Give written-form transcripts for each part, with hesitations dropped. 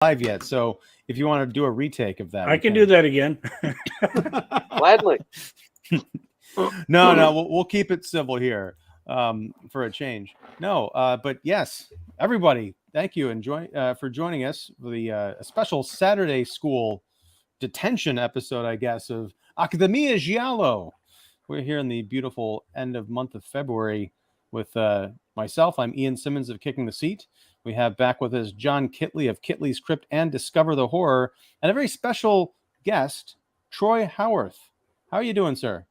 live yet, so if you want to do a retake of that, I can do that again. Gladly. No, we'll keep it civil here for a change. No, but yes, everybody, thank you for joining us for the a special Saturday school detention episode, I guess, of Accademia Giallo. We're here in the beautiful end of month of February with myself. I'm Ian Simmons of Kicking the Seat. We have back with us John Kitley of Kitley's Crypt and Discover the Horror, and a very special guest, Troy Howarth. How are you doing, sir?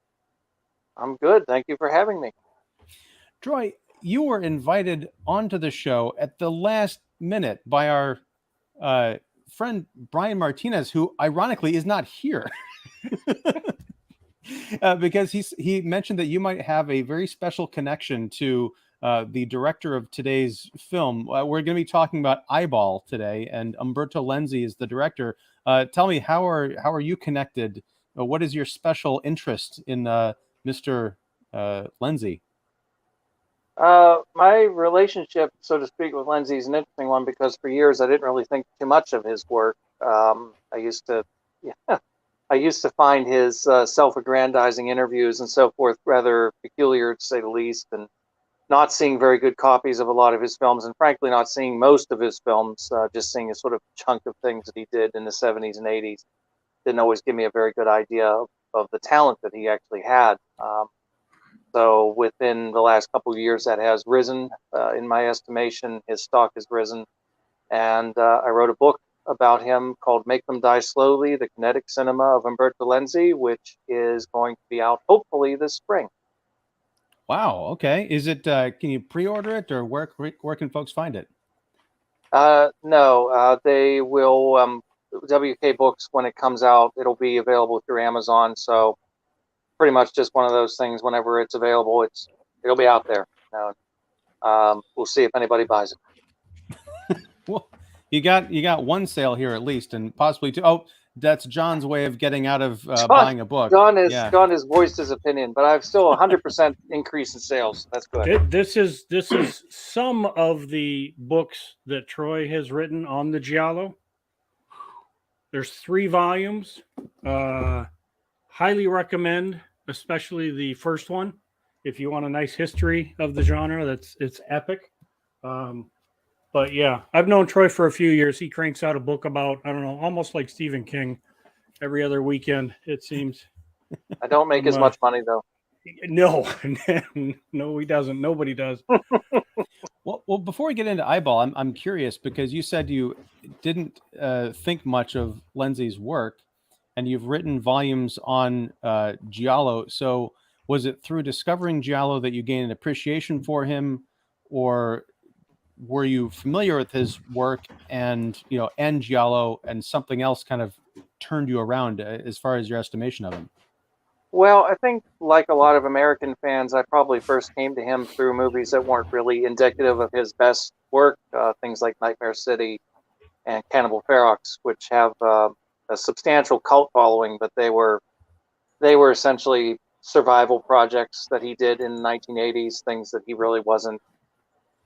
I'm good. Thank you for having me. Troy, you were invited onto the show at the last minute by our friend Bryan Martinez, who ironically is not here. Because he mentioned that you might have a very special connection to the director of today's film. We're going to be talking about Eyeball today, and Umberto Lenzi is the director. Tell me, how are you connected? What is your special interest in Mr. Lenzi? My relationship, so to speak, with Lenzi is an interesting one because for years I didn't really think too much of his work. I used to find his self-aggrandizing interviews and so forth rather peculiar, to say the least, and not seeing very good copies of a lot of his films, and frankly not seeing most of his films, just seeing a sort of chunk of things that he did in the 70s and 80s. Didn't always give me a very good idea of the talent that he actually had. So within the last couple of years, that has risen, in my estimation. His stock has risen. And I wrote a book about him called Make Them Die Slowly, The Kinetic Cinema of Umberto Lenzi, which is going to be out hopefully this spring. Wow, okay. Is it, can you pre-order it, or where can folks find it? No, they will, WK Books, when it comes out, it'll be available through Amazon. So pretty much just one of those things. Whenever it's available, it'll be out there. We'll see if anybody buys it. Well, you got one sale here at least, and possibly two. Oh, that's John's way of getting out of buying a book. John has voiced his opinion, but I've still 100% increase in sales. So that's good. This is some of the books that Troy has written on the Giallo. There's 3 volumes. Highly recommend, especially the first one, if you want a nice history of the genre. It's epic. But yeah, I've known Troy for a few years. He cranks out a book about, I don't know, almost like Stephen King every other weekend, it seems. I don't make as much money though. No, no, he doesn't. Nobody does. Well, before we get into Eyeball, I'm curious, because you said you didn't think much of Lenzi's work, and you've written volumes on Giallo. So was it through discovering Giallo that you gained an appreciation for him, or were you familiar with his work and Giallo, and something else kind of turned you around as far as your estimation of him? Well, I think like a lot of American fans, I probably first came to him through movies that weren't really indicative of his best work, things like Nightmare City and Cannibal Ferox, which have a substantial cult following, but they were essentially survival projects that he did in the 1980s, things that he really wasn't.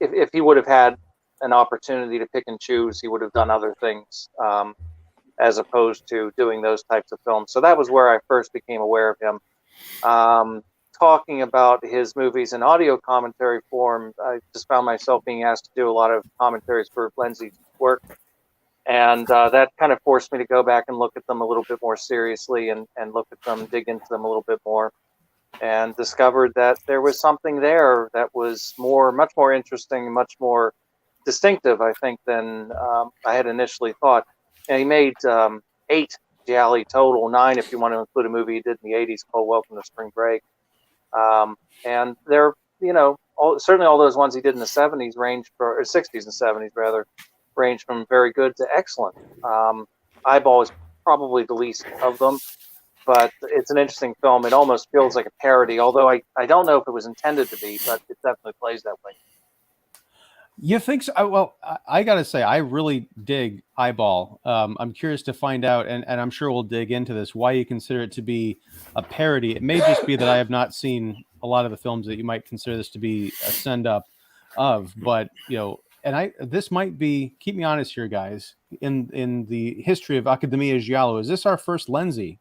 If he would have had an opportunity to pick and choose, he would have done other things, as opposed to doing those types of films. So that was where I first became aware of him. Talking about his movies in audio commentary form, I just found myself being asked to do a lot of commentaries for Lenzi's work. And that kind of forced me to go back and look at them a little bit more seriously and look at them, dig into them a little bit more, and discovered that there was something there that was much more interesting, much more distinctive, I think, than I had initially thought. And he made 8 Gialli total, 9 if you want to include a movie he did in the 80s called Welcome to Spring Break. And they're, certainly all those ones he did in the 70s or 60s and 70s rather, range from very good to excellent. Eyeball is probably the least of them, but it's an interesting film. It almost feels like a parody, although I don't know if it was intended to be, but it definitely plays that way. You think so? Well, I got to say, I really dig Eyeball. I'm curious to find out, and I'm sure we'll dig into this, why you consider it to be a parody. It may just be that I have not seen a lot of the films that you might consider this to be a send-up of, but, and this might be, keep me honest here, guys, in the history of Accademia Giallo. Is this our first Lenzi?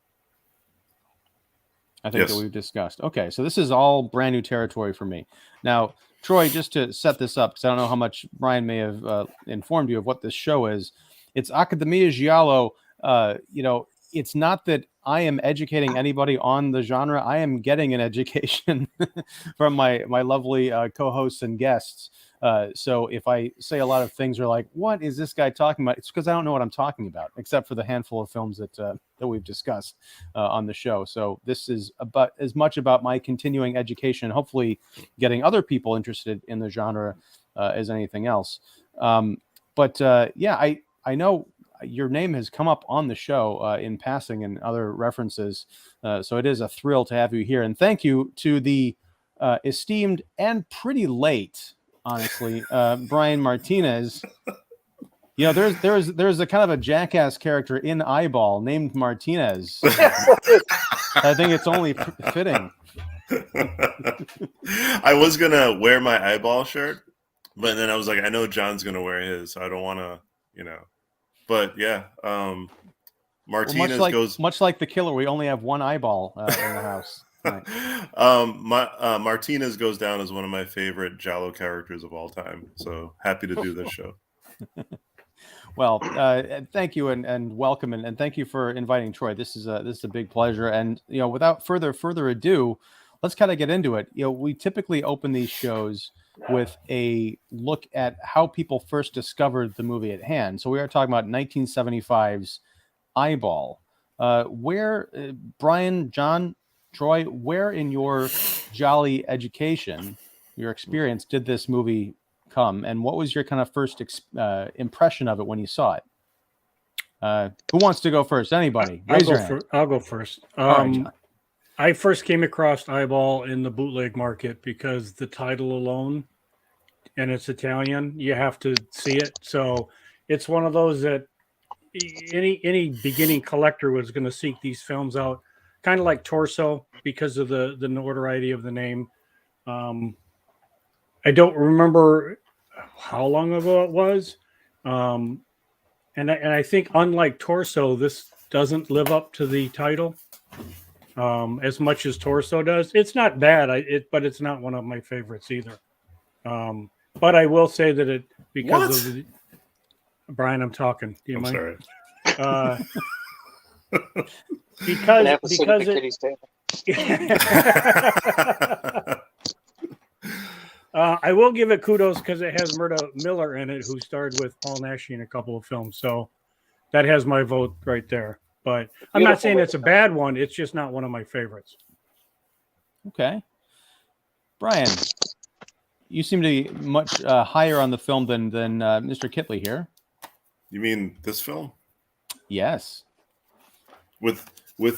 I think that we've discussed. Okay, so this is all brand new territory for me. Now, Troy, just to set this up, because I don't know how much Bryan may have informed you of what this show is. It's Accademia Giallo. It's not that I am educating anybody on the genre. I am getting an education from my lovely co-hosts and guests. So if I say a lot of things are like, what is this guy talking about? It's because I don't know what I'm talking about, except for the handful of films that we've discussed on the show. So this is about as much about my continuing education, hopefully getting other people interested in the genre as anything else. I know your name has come up on the show in passing and other references. So it is a thrill to have you here. And thank you to the esteemed and pretty late, honestly, Bryan Martinez. You know, there's a kind of a jackass character in Eyeball named Martinez. I think it's only fitting. I was gonna wear my Eyeball shirt, but then I was like, I know John's gonna wear his, so I don't want to, But yeah, Martinez goes much like the killer. We only have one eyeball in the house. Right. Martinez goes down as one of my favorite Giallo characters of all time. So happy to do this show. Well, thank you and welcome and thank you for inviting Troy. This is a big pleasure. And without further ado, let's kind of get into it. We typically open these shows with a look at how people first discovered the movie at hand. So we are talking about 1975's Eyeball. Bryan, John, Troy, where in your Jolly education, your experience, did this movie come, and what was your kind of first impression of it when you saw it? Who wants to go first? Anybody? Raise your hand. I'll go first. Right, I first came across Eyeball in the bootleg market because the title alone, and it's Italian, you have to see it. So it's one of those that any beginning collector was going to seek these films out, kind of like Torso because of the notoriety of the name. I don't remember how long ago it was. And I think unlike Torso, this doesn't live up to the title as much as Torso does. It's not bad, but it's not one of my favorites either. But I will say that it because of Bryan, I'm talking. Do you mind? Sorry. Because I will give it kudos because it has Murda Miller in it, who starred with Paul Naschy in a couple of films. So that has my vote right there. But I'm not saying it's a bad one. It's just not one of my favorites. Okay. Bryan, you seem to be much higher on the film than Mr. Kitley here. You mean this film? Yes. With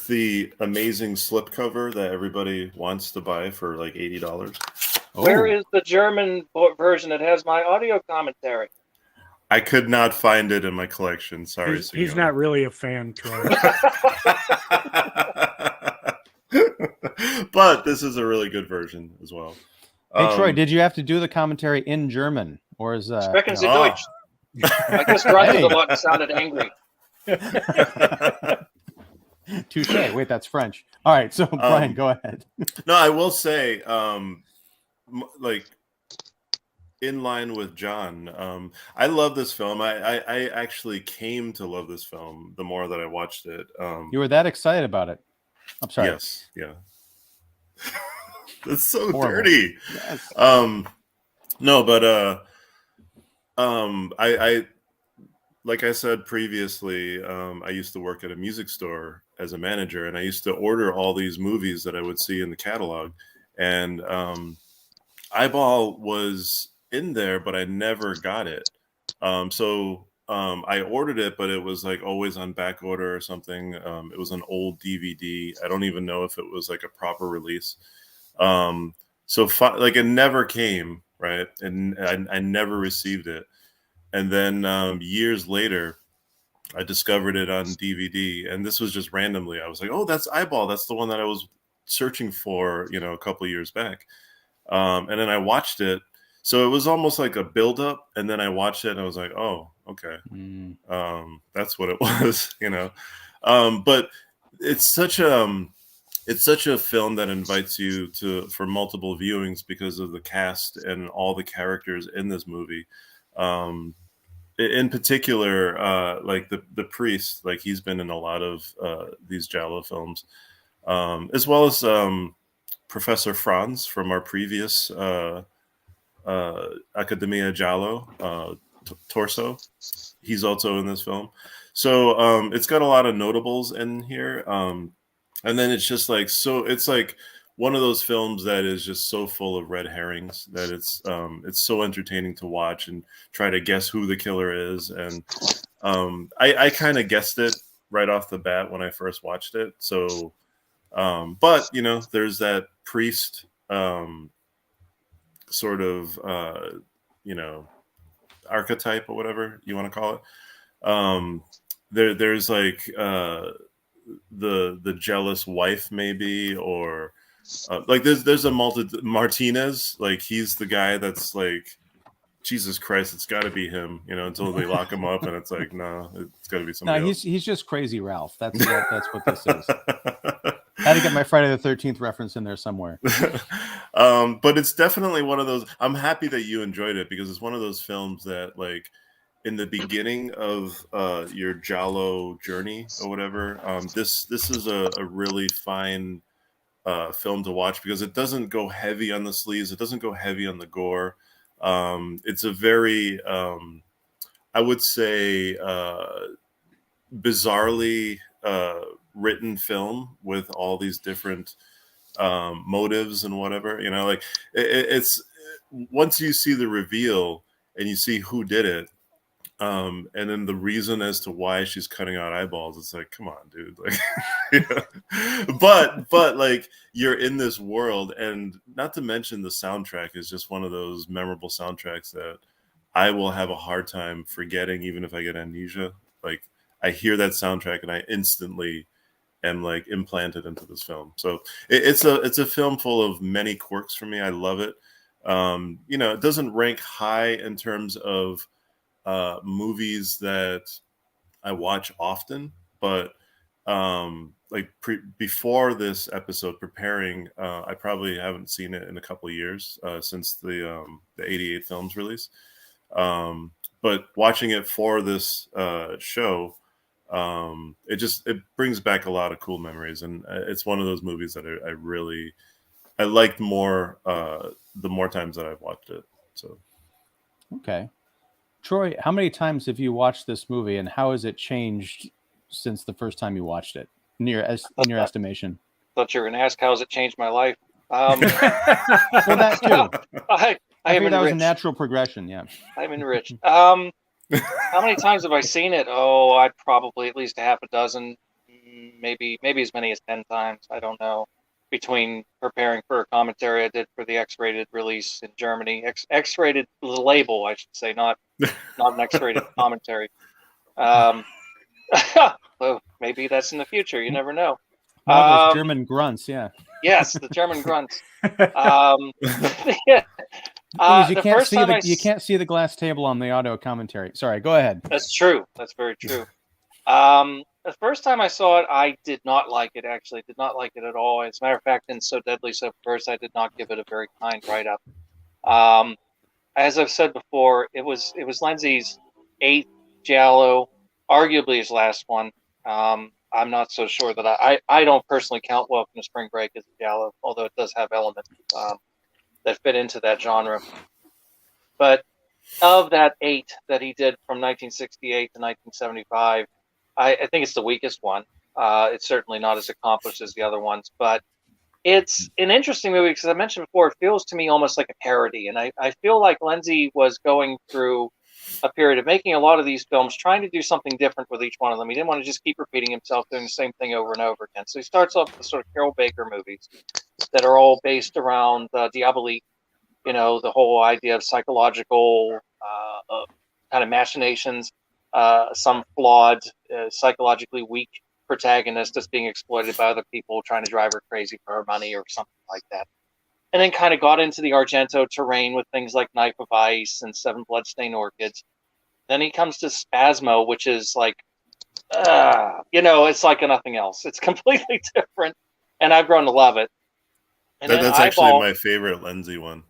the amazing slipcover that everybody wants to buy for like $80. Where is the German version that has my audio commentary? I could not find it in my collection. Sorry, he's not really a fan, Troy. But this is a really good version as well. Hey, Troy, did you have to do the commentary in German, or is Sprechen Sie Deutsch? I guess Ryan the one sounded angry. Touche. Wait, that's French. All right, so Bryan, go ahead. No, I will say, like, in line with John, I love this film. I actually came to love this film the more that I watched it. You were that excited about it? I'm sorry. Yes. Yeah. That's so Horrible. dirty. Yes. No, but I like I said previously, I used to work at a music store as a manager, and I used to order all these movies that I would see in the catalog, and Eyeball was in there, but I never got it. So I ordered it, but it was like always on back order or something. It was an old DVD. I don't even know if it was like a proper release. Like it never came, right? And I never received it. And then years later, I discovered it on DVD, and this was just randomly. I was like, "Oh, that's Eyeball. That's the one that I was searching for, a couple of years back." And then I watched it. So it was almost like a build-up, and then I watched it and I was like, oh, okay. That's what it was, you know. But it's such a film that invites you for multiple viewings because of the cast and all the characters in this movie. In particular, like the priest, like he's been in a lot of these Giallo films, as well as Professor Franz from our previous Accademia Giallo torso. He's also in this film. So it's got a lot of notables in here. And then it's just like, so it's like one of those films that is just so full of red herrings that it's so entertaining to watch and try to guess who the killer is. And I kind of guessed it right off the bat when I first watched it. So, but you know, there's that priest sort of you know, archetype or whatever you want to call it. There's like the jealous wife maybe, or like there's a Martinez, like he's the guy that's like, Jesus Christ, it's got to be him, you know, until they lock him up and it's like, no, it's got to be somebody else. He's just Crazy Ralph. That's what this is. I had to get my Friday the 13th reference in there somewhere. But it's definitely one of those. I'm happy that you enjoyed it because it's one of those films that, like, in the beginning of your Giallo journey or whatever, this is a really fine film to watch because it doesn't go heavy on the sleeves. It doesn't go heavy on the gore. It's a very, I would say, bizarrely written film with all these different motives and whatever, you know, like it's once you see the reveal and you see who did it, and then the reason as to why she's cutting out eyeballs, it's like, come on, dude, like, yeah. but like you're in this world, and not to mention the soundtrack is just one of those memorable soundtracks that I will have a hard time forgetting, even if I get amnesia. Like I hear that soundtrack and I instantly am like implanted into this film. So it's a film full of many quirks for me. I love it. You know, it doesn't rank high in terms of movies that I watch often, but like before this episode preparing, I probably haven't seen it in a couple of years since the '88 film's release. But watching it for this show, it brings back a lot of cool memories, and it's one of those movies that I liked more the more times that I've watched it. So, okay, Troy, how many times have you watched this movie, and how has it changed since the first time you watched it, in your estimation? Thought you were going to ask how has it changed my life. Well, that too. I am figured that was a enriched. natural progression. Yeah, I'm enriched. How many times have I seen it? Oh, I'd probably at least a half a dozen, maybe as many as 10 times. I don't know. Between preparing for a commentary I did for the X-rated release in Germany, X-rated label, I should say, not an X-rated commentary. Well, maybe that's in the future. You never know. those German grunts. Yeah. Yes, the German grunts. You can't see the glass table on the audio commentary. Sorry, go ahead. That's true. That's very true. The first time I saw it, I did not like it. Actually, did not like it at all. As a matter of fact, in So Deadly, So Perverse, I did not give it a very kind write-up. As I've said before, it was Lenzi's 8th Giallo, arguably his last one. I'm not so sure that I don't personally count Welcome to Spring Break as a Giallo, although it does have elements that fit into that genre. But of that 8 that he did from 1968 to 1975, I think it's the weakest one. It's certainly not as accomplished as the other ones, but it's an interesting movie because I mentioned before, it feels to me almost like a parody. And I feel like Lenzi was going through a period of making a lot of these films, trying to do something different with each one of them. He didn't want to just keep repeating himself, doing the same thing over and over again. So he starts off with the sort of Carol Baker movies that are all based around Diabolique, you know, the whole idea of psychological kind of machinations, some flawed, psychologically weak protagonist that's being exploited by other people trying to drive her crazy for her money or something like that. and then kind of got into the Argento terrain with things like Knife of Ice and Seven Bloodstained Orchids. Then he comes to Spasmo, which is like, it's like nothing else. It's completely different, and I've grown to love it. And That's actually my favorite Lenzi one.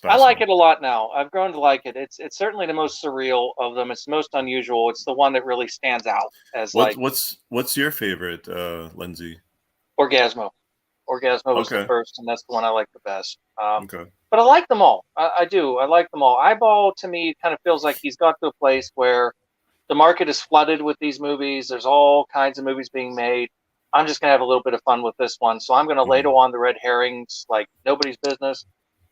I like it a lot now. I've grown to like it. It's certainly the most surreal of them. It's the most unusual. It's the one that really stands out as what's your favorite Lenzi? Orgasmo. Orgasmo was the first, and that's the one I like the best. Okay. But I like them all. I do. I like them all. Eyeball, to me, kind of feels like he's got to a place where the market is flooded with these movies. There's all kinds of movies being made. I'm just going to have a little bit of fun with this one. So I'm going to ladle on the red herrings like nobody's business.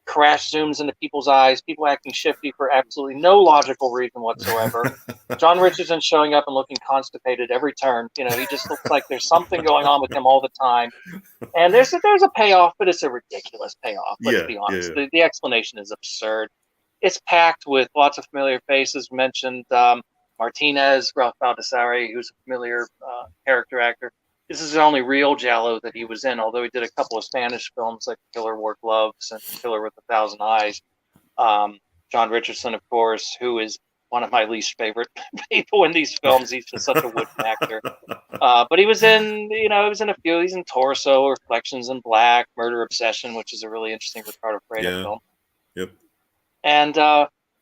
Crash zooms into people's eyes, people acting shifty for absolutely no logical reason whatsoever. John Richardson showing up and looking constipated every turn. He just looks like there's something going on with him all the time. And there's a payoff, but it's a ridiculous payoff. Let's be honest. Yeah. The explanation is absurd. It's packed with lots of familiar faces. We mentioned Martinez, Ralph Baldassare, who's a familiar character actor. This is the only real Giallo that he was in, although he did a couple of Spanish films like Killer Wore Gloves and Killer with 1,000 Eyes. John Richardson, of course, who is one of my least favorite people in these films. He's just such a wooden actor. But he was in, a few. He's in Torso, Reflections in Black, Murder Obsession, which is a really interesting Ricardo Fredo film. Yep. And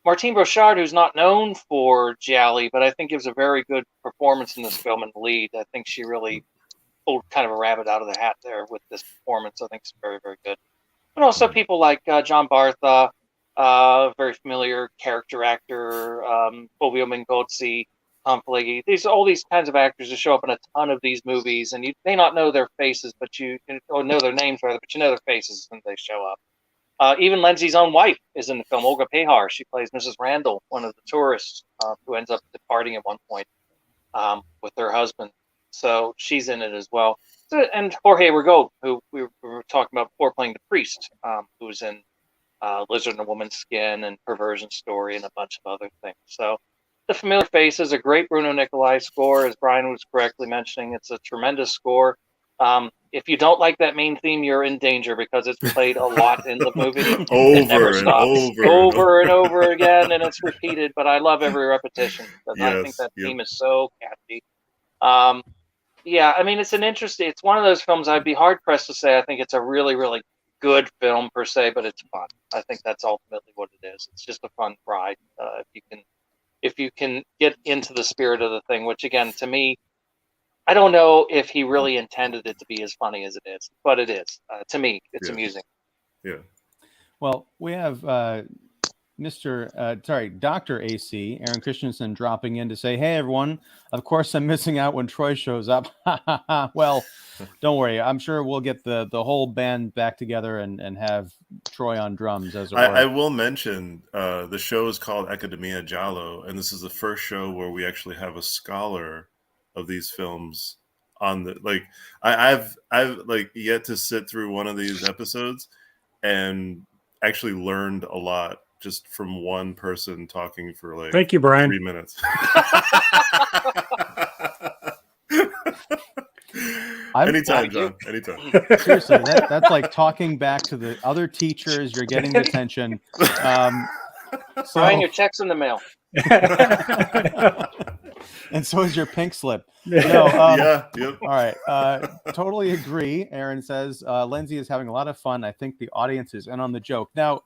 Martine Brochard, who's not known for Gialli, but I think gives a very good performance in this film in the lead. I think she really pulled kind of a rabbit out of the hat there with this performance. I think it's very, very good. But also people like John Bartha, very familiar character actor, Fulvio Mingozzi, Tom Pelleggi. All these kinds of actors who show up in a ton of these movies, and you may not know their faces, or know their names rather, but you know their faces when they show up. Even Lenzi's own wife is in the film, Olga Pehar. She plays Mrs. Randall, one of the tourists who ends up departing at one point with her husband. So she's in it as well. And Jorge Rigaud, who we were talking about before, playing the priest, who's in Lizard in a Woman's Skin and Perversion Story and a bunch of other things. So the familiar faces, a great Bruno Nicolai score, as Bryan was correctly mentioning. It's a tremendous score. If you don't like that main theme, you're in danger because it's played a lot in the movie. It never stops. Over and over again, and it's repeated. But I love every repetition because I think that theme is so catchy. It's one of those films I'd be hard pressed to say I think it's a really, really good film per se, but it's fun. I think that's ultimately what it is. It's just a fun ride. If you can get into the spirit of the thing, which again, to me, I don't know if he really intended it to be as funny as it is, but it is. To me, it's amusing. Yeah. Well, we have Dr. AC, Aaron Christensen, dropping in to say, hey, everyone, of course I'm missing out when Troy shows up. Well, don't worry. I'm sure we'll get the whole band back together and have Troy on drums, as it were. I will mention the show is called Accademia Giallo, and this is the first show where we actually have a scholar of these films on the, I've yet to sit through one of these episodes and actually learned a lot just from one person talking for thank you, Bryan. 3 minutes. Anytime, John. Anytime. Seriously, that's like talking back to the other teachers. You're getting detention. Bryan, your check's in the mail. And so is your pink slip. Yep. All right. Totally agree. Aaron says, Lenzi is having a lot of fun. I think the audience is in on the joke. Now,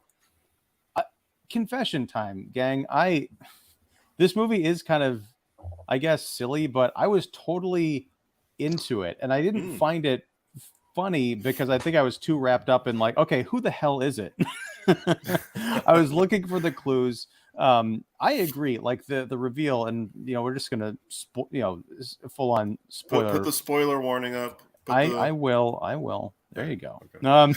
confession time, gang. This movie is kind of, I guess, silly, but I was totally into it. And I didn't find it funny because I think I was too wrapped up in okay, who the hell is it? I was looking for the clues. I agree, the reveal, and we're just gonna full on spoiler. Put the spoiler warning up. I will. There you go. Okay.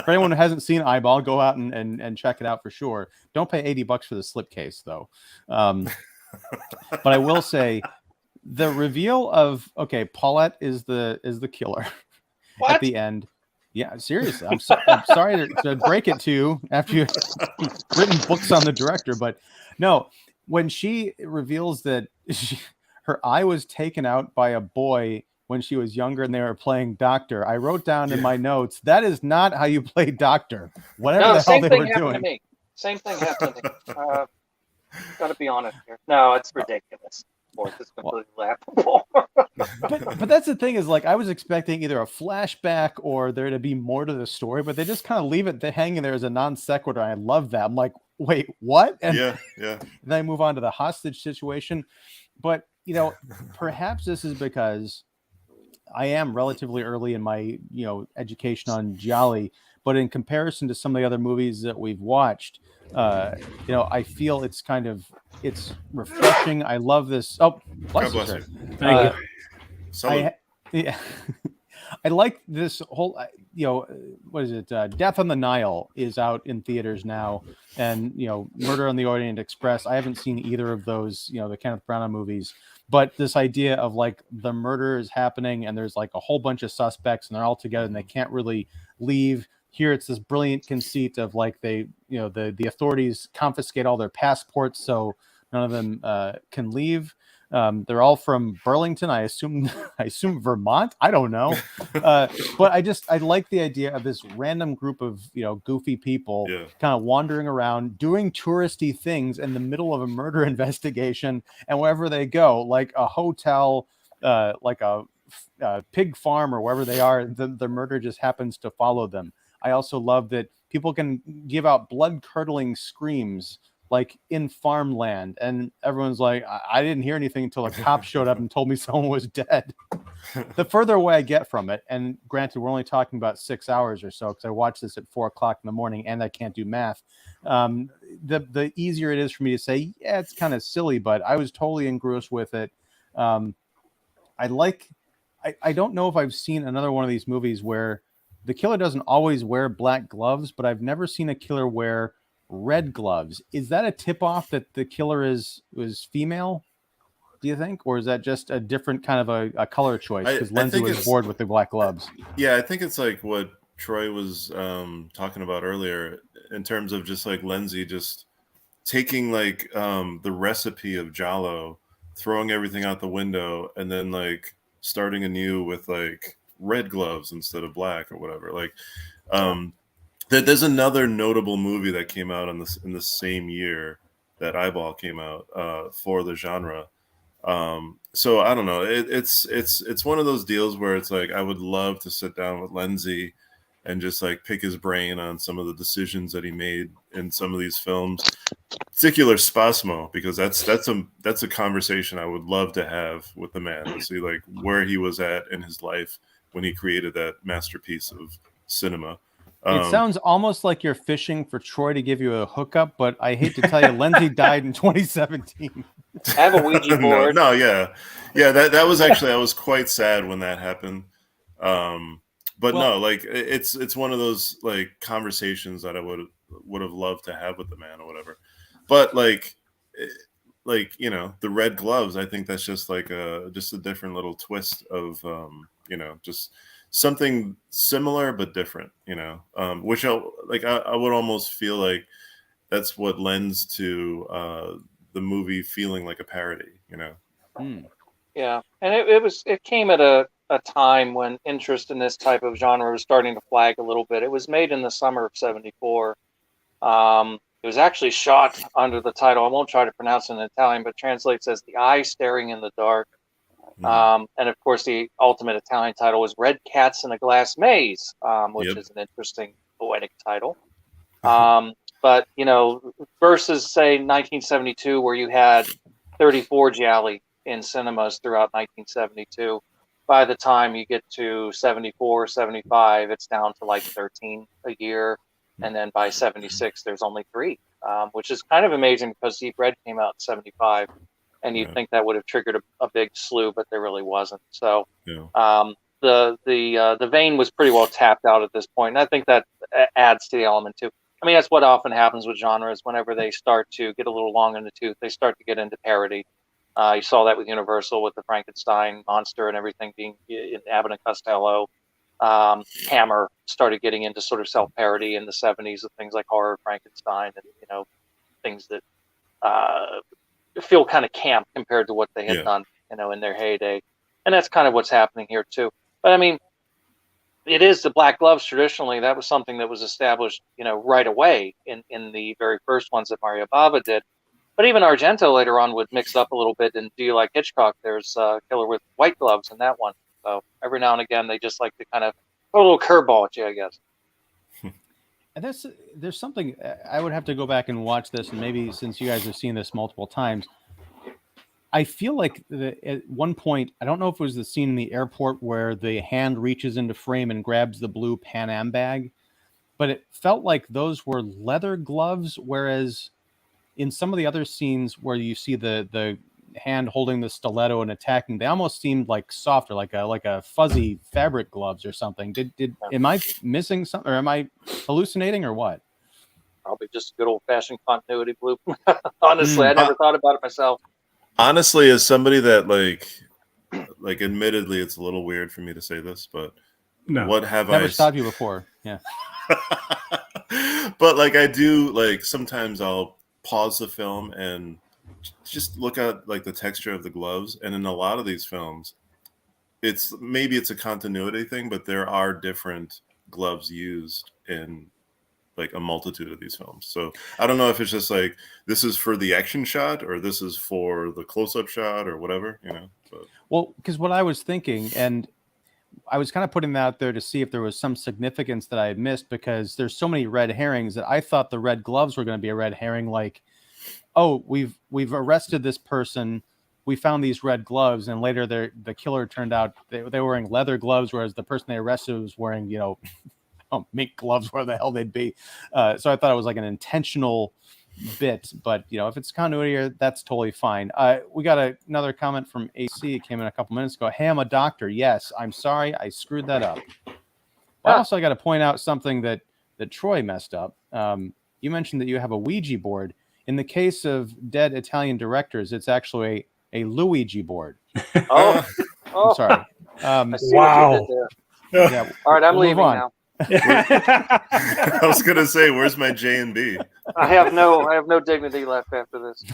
For anyone who hasn't seen Eyeball, go out and check it out for sure. Don't pay $80 for the slipcase though. But I will say the reveal of Paulette is the killer at the end. Yeah, seriously. I'm sorry to break it to you after you've written books on the director, but no, when she reveals that her eye was taken out by a boy when she was younger and they were playing doctor. I wrote down in my notes, that is not how you play doctor. Whatever No, the the hell same they thing were happened doing. to me. Same thing happened to me. Got to be honest here. No, it's ridiculous. Of course, it's completely laughable. But that's the thing is, like, I was expecting either a flashback or there to be more to the story, but they just kind of leave it hanging there as a non sequitur. I love that. I'm like, wait, what? And yeah. then I move on to the hostage situation. But, you know, perhaps this is because I am relatively early in my, you know, education on Gialli, but in comparison to some of the other movies that we've watched, you know, I feel it's refreshing. I love this. Oh, God bless you. Thank you. Salute. Yeah. I like this whole, you know, what is it? Death on the Nile is out in theaters now, and you know, Murder on the Orient Express. I haven't seen either of those, you know, the Kenneth Branagh movies. But this idea of like the murder is happening, and there's like a whole bunch of suspects, and they're all together, and they can't really leave. Here, it's this brilliant conceit of like they, you know, the authorities confiscate all their passports, so none of them can leave. They're all from Burlington, I assume Vermont. I don't know, but I like the idea of this random group of, you know, goofy people kind of wandering around doing touristy things in the middle of a murder investigation, and wherever they go, like a hotel, like a pig farm or wherever they are, the murder just happens to follow them. I also love that people can give out blood-curdling screams like in farmland, and everyone's like, I didn't hear anything until a cop showed up and told me someone was dead. The further away I get from it, and granted we're only talking about 6 hours or so because I watched this at 4 o'clock in the morning and I can't do math, the easier it is for me to say, yeah, it's kind of silly, but I was totally engrossed with it. I don't know if I've seen another one of these movies where the killer doesn't always wear black gloves, but I've never seen a killer wear red gloves. Is that a tip-off that the killer was female, do you think? Or is that just a different kind of a color choice? Because Lenzi was bored with the black gloves. Yeah, I think it's like what Troy was talking about earlier in terms of just like Lenzi just taking like the recipe of Giallo, throwing everything out the window, and then like starting anew with like red gloves instead of black or whatever. Like there's another notable movie that came out in the same year that Eyeball came out for the genre. So I don't know. It's one of those deals where it's like I would love to sit down with Lenzi and just like pick his brain on some of the decisions that he made in some of these films, particular Spasmo, because that's a conversation I would love to have with the man to see like where he was at in his life when he created that masterpiece of cinema. It sounds almost like you're fishing for Troy to give you a hookup, but I hate to tell you, Lenzi died in 2017. I have a Ouija board. yeah. That was actually, I was quite sad when that happened. But no, like it's one of those like conversations that I would have loved to have with the man or whatever. But like you know, the red gloves, I think that's just like a different little twist of you know, just something similar but different, you know, which I would almost feel like that's what lends to the movie feeling like a parody, you know. Yeah, and it came at a time when interest in this type of genre was starting to flag a little bit. It was made in the summer of '74. It was actually shot under the title, I won't try to pronounce it in Italian, but translates as The Eye Staring in the Dark. And of course, the ultimate Italian title was Red Cats in a Glass Maze, which is an interesting poetic title. But, you know, versus, say, 1972, where you had 34 gialli in cinemas throughout 1972, by the time you get to 74, 75, it's down to like 13 a year. And then by 76, there's only 3, which is kind of amazing because Deep Red came out in 75. And you'd think that would have triggered a big slew, but there really wasn't. So the vein was pretty well tapped out at this point. And I think that adds to the element too. I mean, that's what often happens with genres. Whenever they start to get a little long in the tooth, they start to get into parody. You saw that with Universal, with the Frankenstein monster and everything being in Abbott and Costello. Hammer started getting into sort of self-parody in the 70s of things like Horror Frankenstein and, you know, things that feel kind of camp compared to what they had done, you know, in their heyday. And that's kind of what's happening here too. But I mean, it is the black gloves traditionally. That was something that was established, right away in the very first ones that Mario Bava did. But even Argento later on would mix up a little bit. And Do You Like Hitchcock? There's a killer with white gloves in that one. So every now and again, they just like to kind of put a little curveball at you, I guess. And there's something I would have to go back and watch this, and maybe since you guys have seen this multiple times, I feel like at one point, I don't know if it was the scene in the airport where the hand reaches into frame and grabs the blue Pan Am bag, but it felt like those were leather gloves, whereas in some of the other scenes where you see the hand holding the stiletto and attacking, they almost seemed like softer, like a fuzzy fabric gloves or something. Am I missing something, or am I hallucinating, or what? Probably just good old fashioned continuity bloop. Honestly, I never thought about it myself. Honestly, as somebody that like admittedly, it's a little weird for me to say this, but what have never stopped you before? Yeah. But like I do, like sometimes I'll pause the film and just look at like the texture of the gloves, and in a lot of these films, it's a continuity thing, but there are different gloves used in like a multitude of these films. So I don't know if it's just like this is for the action shot or this is for the close-up shot or whatever, But. Well, because what I was thinking, and I was kind of putting that out there to see if there was some significance that I had missed, because there's so many red herrings that I thought the red gloves were going to be a red herring, like, oh, we've arrested this person, we found these red gloves, and later the killer turned out they were wearing leather gloves, whereas the person they arrested was wearing, mink gloves, where the hell they'd be. So I thought it was like an intentional bit, but if it's continuity, that's totally fine. We got another comment from AC. It came in a couple minutes ago. Hey, I'm a doctor. Yes, I'm sorry, I screwed that up. But also, I got to point out something that Troy messed up. You mentioned that you have a Ouija board. In the case of dead Italian directors, it's actually a Luigi board. Oh, I'm sorry. I see wow. what you did there. Yeah, All right, I'm we'll leaving move on. now. I was gonna say, where's my J&B? I have no dignity left after this.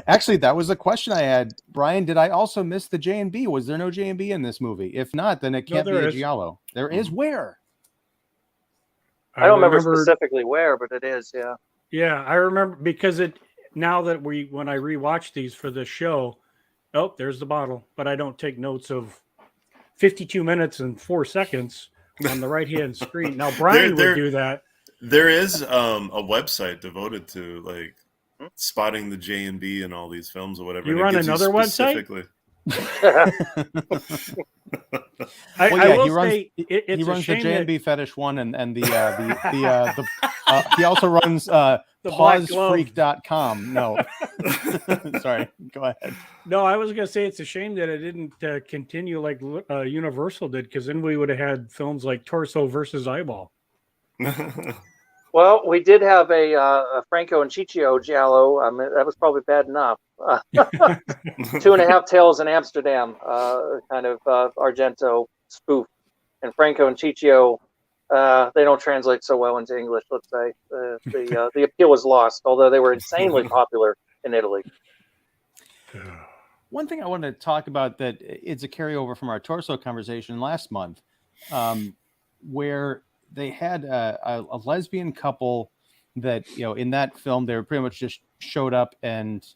Actually, that was a question I had. Brian, did I also miss the J&B? Was there no J&B in this movie? If not, then it can't be a Giallo. There is. Where? I don't remember specifically where, but it is, yeah. Yeah, I remember, because now that when I rewatch these for this show, oh, there's the bottle, but I don't take notes of 52 minutes and 4 seconds on the right-hand screen. Now, Bryan would do that. There is a website devoted to like spotting the J&B in all these films or whatever. You run another website? He runs the J&B fetish one, and he also runs pausefreak.com. No, sorry, go ahead. No, I was gonna say it's a shame that it didn't continue like Universal did, because then we would have had films like Torso versus Eyeball. Well, we did have a Franco and Ciccio Giallo. That was probably bad enough. 2.5 Tales in Amsterdam, kind of Argento spoof. And Franco and Ciccio, they don't translate so well into English, let's say. The appeal was lost, although they were insanely popular in Italy. One thing I wanted to talk about that it's a carryover from our Torso conversation last month, where they had a lesbian couple that, in that film, they were pretty much just showed up and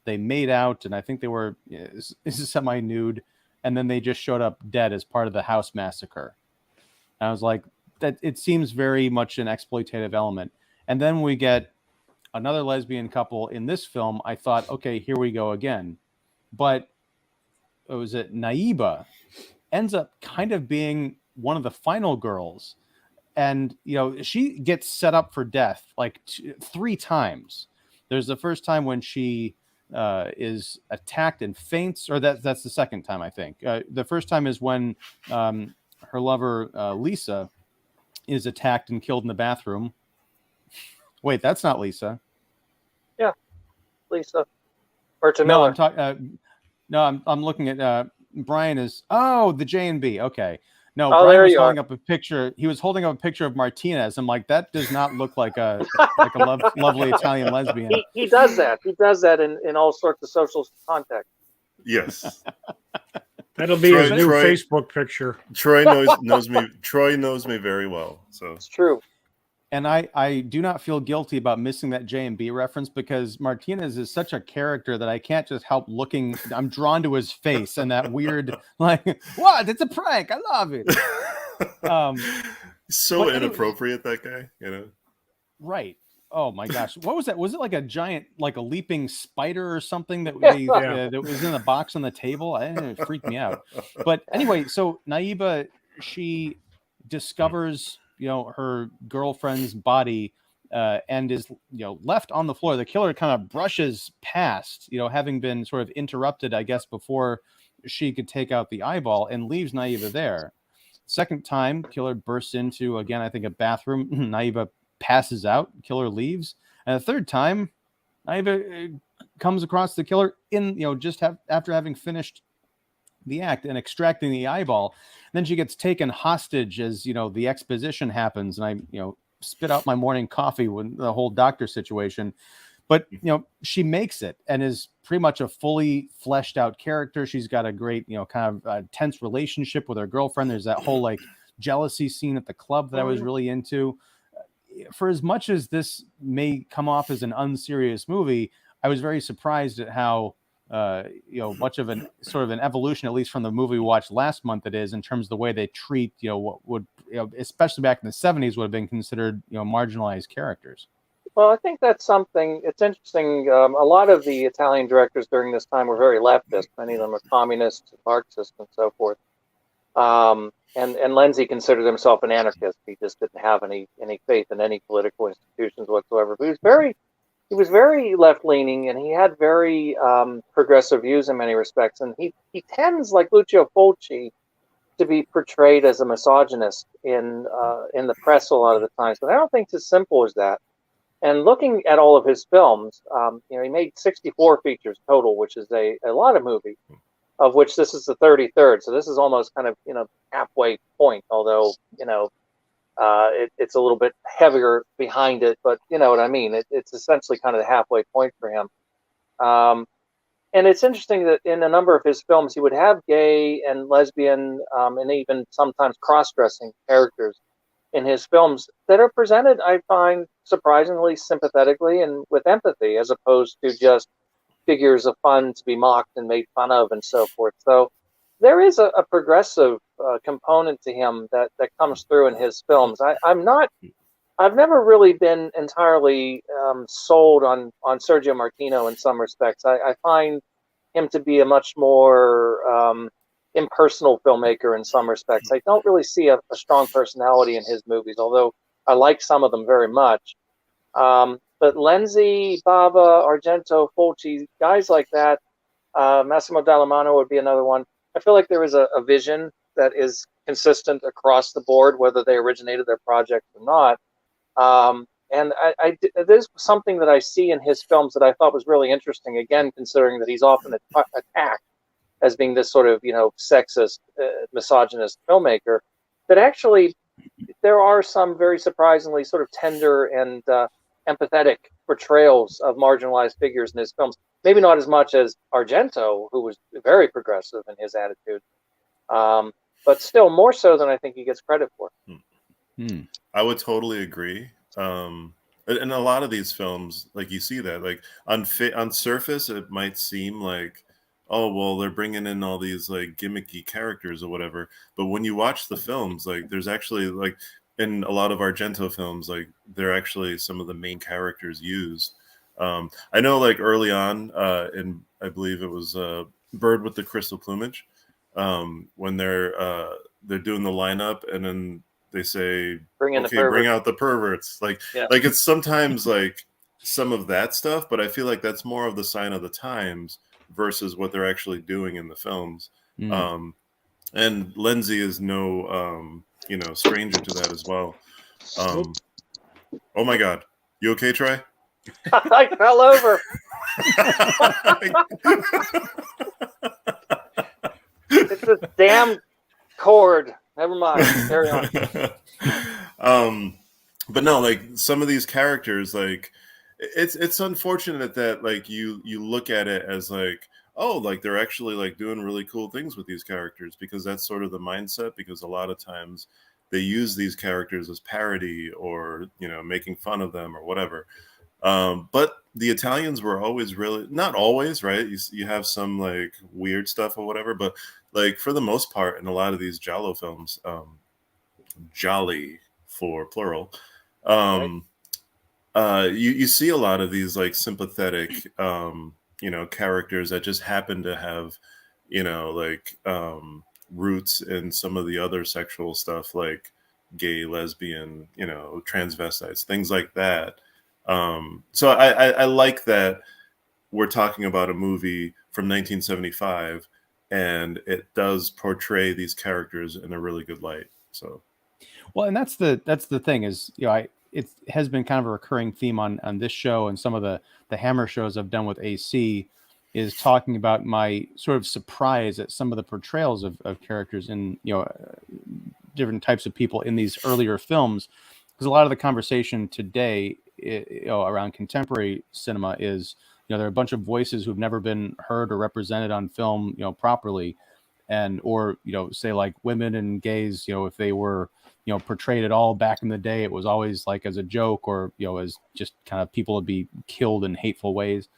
they made out, and I think they were semi-nude, and then they just showed up dead as part of the house massacre. And I was like, that it seems very much an exploitative element. And then we get another lesbian couple in this film. I thought, okay, here we go again. But Naiba ends up kind of being one of the final girls. And, she gets set up for death like 3 times. There's the first time when she is attacked and faints, or that's the second time, I think. The first time is when her lover, Lisa, is attacked and killed in the bathroom. Wait, that's not Lisa. Yeah, Lisa. Berta Miller. I'm looking at Bryan is the J&B. Okay. No, Bryan Bryan was holding up a picture. He was holding up a picture of Martinez. I'm like, that does not look like a lovely Italian lesbian. He does that. He does that in all sorts of social contexts. Yes. That'll be his new Facebook picture. Troy knows me. Troy knows me very well, so It's true. And I do not feel guilty about missing that J&B reference, because Martinez is such a character that I can't just help looking. I'm drawn to his face and that weird, like, what? It's a prank. I love it. So inappropriate, that guy, you know? Right. Oh my gosh. What was that? Was it like a giant, like a leaping spider or something that that was in the box on the table? It freaked me out. But anyway, so Naiba, she discovers, her girlfriend's body and is, left on the floor. The killer kind of brushes past, having been sort of interrupted, I guess, before she could take out the eyeball, and leaves Naiba there. Second time, killer bursts into, again, I think, a bathroom. Naiba passes out, killer leaves. And the third time, Naiba comes across the killer in, after having finished the act and extracting the eyeball. And then she gets taken hostage as, the exposition happens. And I, spit out my morning coffee when the whole doctor situation. But, she makes it and is pretty much a fully fleshed out character. She's got a great, kind of tense relationship with her girlfriend. There's that whole like jealousy scene at the club that I was really into. For as much as this may come off as an unserious movie, I was very surprised at how, much of an sort of an evolution, at least from the movie we watched last month, it is in terms of the way they treat, what would, especially back in the 70s, would have been considered, marginalized characters. Well, I think that's something. It's interesting. A lot of the Italian directors during this time were very leftist. Many of them were communists, Marxists, and so forth. And Lenzi considered himself an anarchist. He just didn't have any faith in any political institutions whatsoever. But he was very left leaning, and he had very progressive views in many respects. And he tends, like Lucio Fulci, to be portrayed as a misogynist in the press a lot of the times. But I don't think it's as simple as that. And looking at all of his films, he made 64 features total, which is a lot of movies, of which this is the 33rd. So this is almost kind of, halfway point, although, it's a little bit heavier behind it, but you know what I mean? It's essentially kind of the halfway point for him. And it's interesting that in a number of his films, he would have gay and lesbian and even sometimes cross-dressing characters in his films that are presented, I find, surprisingly sympathetically and with empathy, as opposed to just figures of fun to be mocked and made fun of and so forth. So there is a progressive component to him that comes through in his films. I've never really been entirely sold on Sergio Martino in some respects. I find him to be a much more impersonal filmmaker in some respects. I don't really see a strong personality in his movies, although I like some of them very much. But Lenzi, Bava, Argento, Fulci, guys like that, Massimo Dallamano would be another one. I feel like there is a vision that is consistent across the board, whether they originated their project or not. And there's something that I see in his films that I thought was really interesting, again, considering that he's often attacked as being this sort of, sexist, misogynist filmmaker, that actually there are some very surprisingly sort of tender and empathetic portrayals of marginalized figures in his films. Maybe not as much as Argento, who was very progressive in his attitude, but still more so than I think he gets credit for. I would totally agree. In a lot of these films, like you see that, like on surface, it might seem like, oh, well, they're bringing in all these like gimmicky characters or whatever. But when you watch the films, like there's actually like in a lot of Argento films, like they're actually some of the main characters used. I know like early on in, I believe it was Bird with the Crystal Plumage, when they're doing the lineup and then they say, bring out the perverts. Like it's sometimes like some of that stuff, but I feel like that's more of the sign of the times versus what they're actually doing in the films. And Lenzi is no, stranger to that as well. Oh my God. You okay, Troy? I fell over. It's a damn cord. Never mind. Carry on. But no, like some of these characters, like it's unfortunate that like you look at it as like, oh, like they're actually like doing really cool things with these characters, because that's sort of the mindset, because a lot of times they use these characters as parody or, you know, making fun of them or whatever. But the Italians were always really, not always, right? You have some like weird stuff or whatever, but like for the most part, in a lot of these Giallo films, Jolly for plural, Right. um, you see a lot of these like sympathetic, you know, characters that just happen to have, you know, like roots in some of the other sexual stuff, like gay, lesbian, you know, transvestites, things like that. So I like that we're talking about a movie from 1975, and it does portray these characters in a really good light. So Well, and that's the thing is, you know, it has been kind of a recurring theme on this show and some of the Hammer shows I've done with AC, is talking about my sort of surprise at some of the portrayals of characters in, you know, different types of people in these earlier films, because a lot of the conversation today, you know, around contemporary cinema is, you know, there are a bunch of voices who've never been heard or represented on film, you know, properly, and or, you know, say like women and gays, you know, if they were, you know, portrayed at all back in the day, it was always like as a joke, or, you know, as just kind of people would be killed in hateful ways.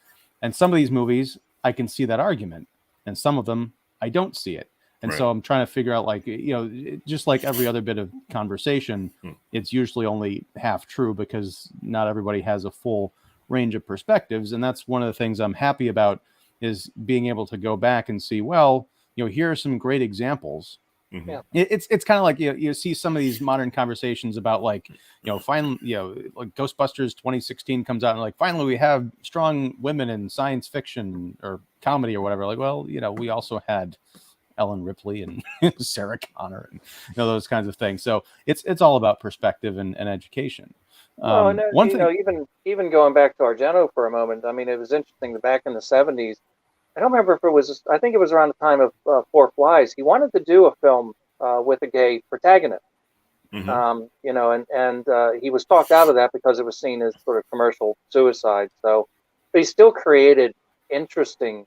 And some of these movies, I can see that argument, and some of them I don't see it. And right. so I'm trying to figure out, like, you know, just like every other bit of conversation, it's usually only half true, because not everybody has a full range of perspectives. And that's one of the things I'm happy about, is being able to go back and see, well, you know, here are some great examples. Mhm. Yeah. It's kind of like, you see some of these modern conversations about, like, you know, finally, you know, like Ghostbusters 2016 comes out and like, finally we have strong women in science fiction or comedy or whatever. Like, well, you know, we also had Ellen Ripley and Sarah Connor and, you know, those kinds of things. So it's all about perspective and education. Well, and One you know, thing, even going back to Argento for a moment, I mean, it was interesting that back in the '70s, I don't remember if it was, I think it was around the time of Four Flies. He wanted to do a film with a gay protagonist. Mhm. You know, and he was talked out of that because it was seen as sort of commercial suicide. So, but he still created interesting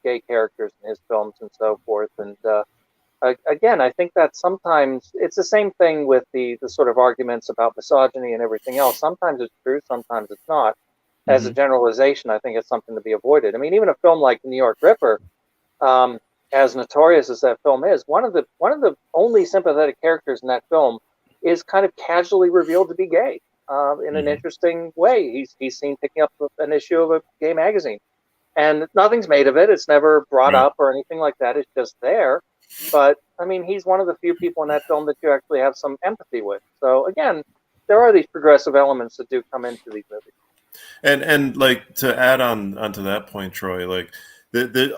gay characters in his films and so forth. And again, I think that sometimes it's the same thing with the sort of arguments about misogyny and everything else. Sometimes it's true, sometimes it's not. As a Mhm. generalization, I think it's something to be avoided. I mean, even a film like New York Ripper, um, as notorious as that film is, one of the only sympathetic characters in that film is kind of casually revealed to be gay in an Mhm. interesting way. He's seen picking up an issue of a gay magazine, and nothing's made of it. It's never brought Right. up or anything like that. It's just there. But I mean, he's one of the few people in that film that you actually have some empathy with. So again, there are these progressive elements that do come into these movies. And like to add on onto that point, Troy, like the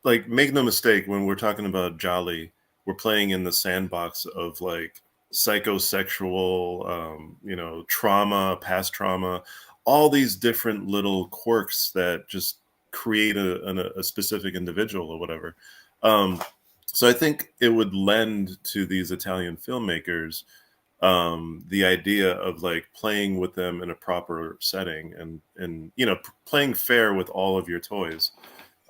like make no mistake, when we're talking about Jolly, we're playing in the sandbox of like psychosexual, you know, trauma, past trauma, all these different little quirks that just create a specific individual or whatever. Um, so I think it would lend to these Italian filmmakers, the idea of like playing with them in a proper setting, and you know, playing fair with all of your toys.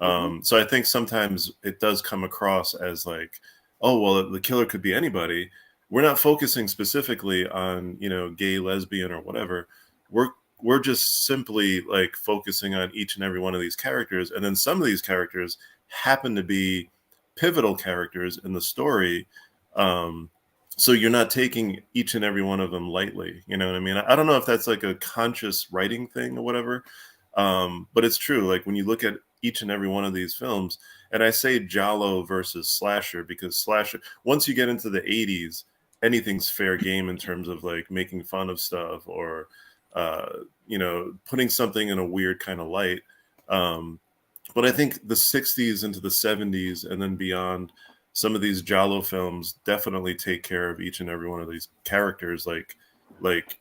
Mm-hmm. So I think sometimes it does come across as like, oh well, the killer could be anybody. We're not focusing specifically on, you know, gay, lesbian, or whatever. We're just simply like focusing on each and every one of these characters, and then some of these characters happen to be pivotal characters in the story. Um, so you're not taking each and every one of them lightly. You know what I mean? I don't know if that's like a conscious writing thing or whatever, but it's true. Like when you look at each and every one of these films, and I say Giallo versus slasher because slasher, once you get into the 80s, anything's fair game in terms of like making fun of stuff or, you know, putting something in a weird kind of light. Um, but I think the 60s into the 70s and then beyond, some of these Giallo films definitely take care of each and every one of these characters. Like,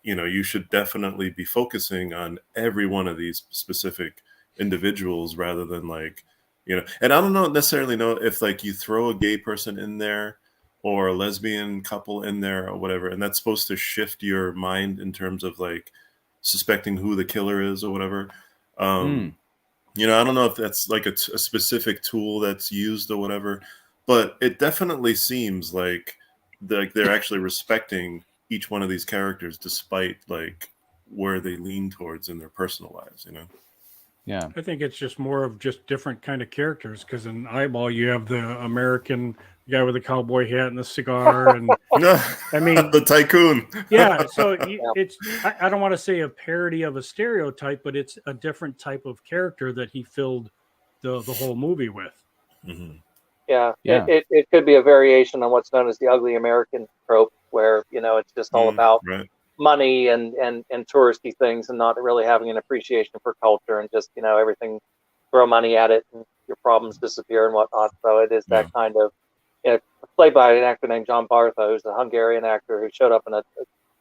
you know, you should definitely be focusing on every one of these specific individuals rather than like, you know, and I don't know necessarily know if like you throw a gay person in there or a lesbian couple in there or whatever, and that's supposed to shift your mind in terms of like suspecting who the killer is or whatever. mm, Um, You know, I don't know if that's like a specific tool that's used or whatever, but it definitely seems like they're actually respecting each one of these characters despite like where they lean towards in their personal lives, you know? Yeah. I think it's just more of just different kind of characters because in Eyeball you have the American guy with the cowboy hat and the cigar, and I mean, the tycoon. yeah. So Yeah. it's I don't want to say a parody of a stereotype, but it's a different type of character that he filled the whole movie with. Mhm. Yeah, Yeah. it could be a variation on what's known as the ugly American trope, where it's just all about Right. money and touristy things, and not really having an appreciation for culture, and just everything, throw money at it and your problems disappear and whatnot. So it is that Yeah. kind of played by an actor named John Bartha, who's a Hungarian actor who showed up in a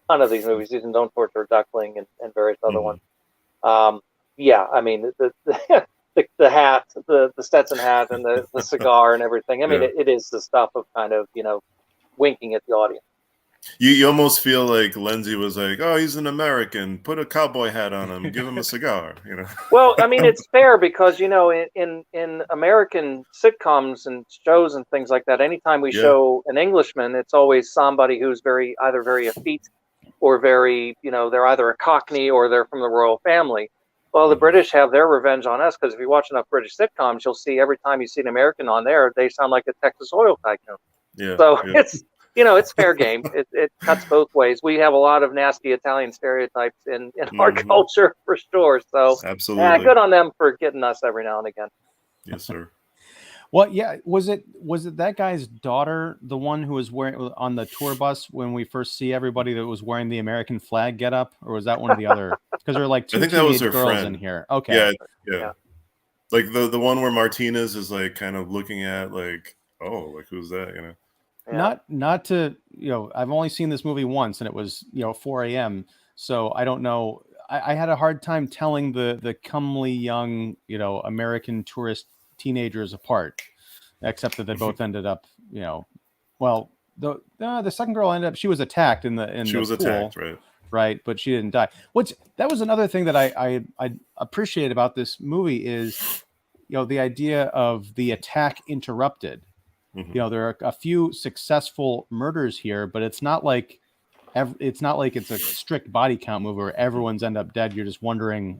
ton of these movies. He's in Don't Torture a Duckling and various other Mhm. ones. Yeah, I mean the hat, the Stetson hat, and the cigar and everything. I mean, Yeah. it is the stuff of kind of winking at the audience. You almost feel like Lenzi was like, oh, he's an American. Put a cowboy hat on him. Give him a cigar. You know. Well, I mean, it's fair because in American sitcoms and shows and things like that, anytime we Yeah. show an Englishman, it's always somebody who's either very effete or very they're either a Cockney or they're from the royal family. Well, the Mhm. British have their revenge on us because if you watch enough British sitcoms, you'll see every time you see an American on there, they sound like a Texas oil tycoon. Yeah. So Yeah. it's fair game. It cuts both ways. We have a lot of nasty Italian stereotypes in our Mhm. culture for sure. So Absolutely. good on them for getting us every now and again. Yes, sir. Well, yeah. Was it that guy's daughter, the one who was wearing on the tour bus when we first see everybody that was wearing the American flag get up, or was that one of the other? Because there are like I two think that was teenage her girls friend. in here. Okay. Yeah. Yeah. Yeah. Like the one where Martinez is like kind of looking at like, oh, like who's that? You know. Yeah. Not to I've only seen this movie once, and it was 4 a.m. So I don't know. I had a hard time telling the comely young American tourist teenagers apart, except that they both ended up well, the second girl ended up, she was attacked in She the was pool, attacked, right? right? But she didn't die. That was another thing that I appreciate about this movie is the idea of the attack interrupted. Mhm. There are a few successful murders here, but it's not like it's a strict body count movie where everyone's end up dead. You're just wondering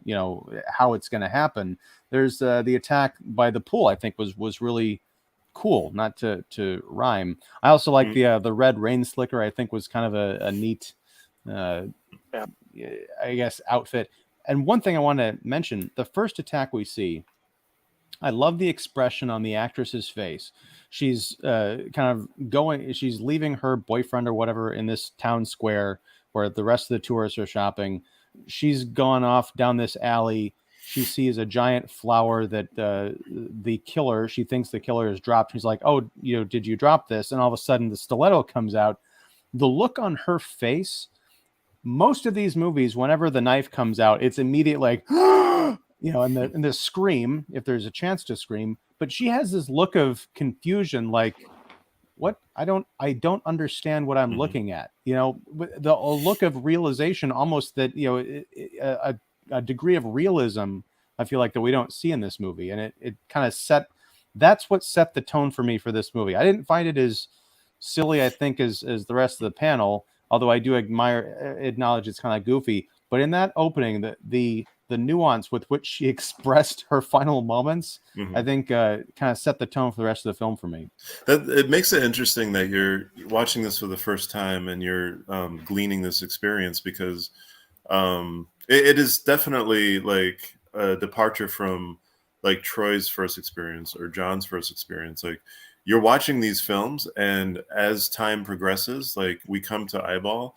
how it's going to happen. There's the attack by the pool, I think was really cool, not to rhyme. I also like the red rain slicker. I think was kind of a neat Yeah. I guess outfit. And one thing I want to mention, the first attack we see, I love the expression on the actress's face. She's she's leaving her boyfriend or whatever in this town square where the rest of the tourists are shopping. She's gone off down this alley. She sees a giant flower that she thinks the killer has dropped. She's like, oh, did you drop this? And all of a sudden the stiletto comes out. The look on her face, most of these movies, whenever the knife comes out, it's immediate like, and the scream, if there's a chance to scream. But she has this look of confusion, like, what? I don't understand what I'm looking at. A look of realization, almost that a degree of realism. I feel like that we don't see in this movie, and it kind of that's what set the tone for me for this movie. I didn't find it as silly, I think, as the rest of the panel. Although I do acknowledge it's kind of goofy, but in that opening, the nuance with which she expressed her final moments, I think kind of set the tone for the rest of the film for me. That it makes it interesting that you're watching this for the first time and you're gleaning this experience because it is definitely like a departure from like Troy's first experience or John's first experience. Like you're watching these films, and as time progresses, like we come to Eyeball,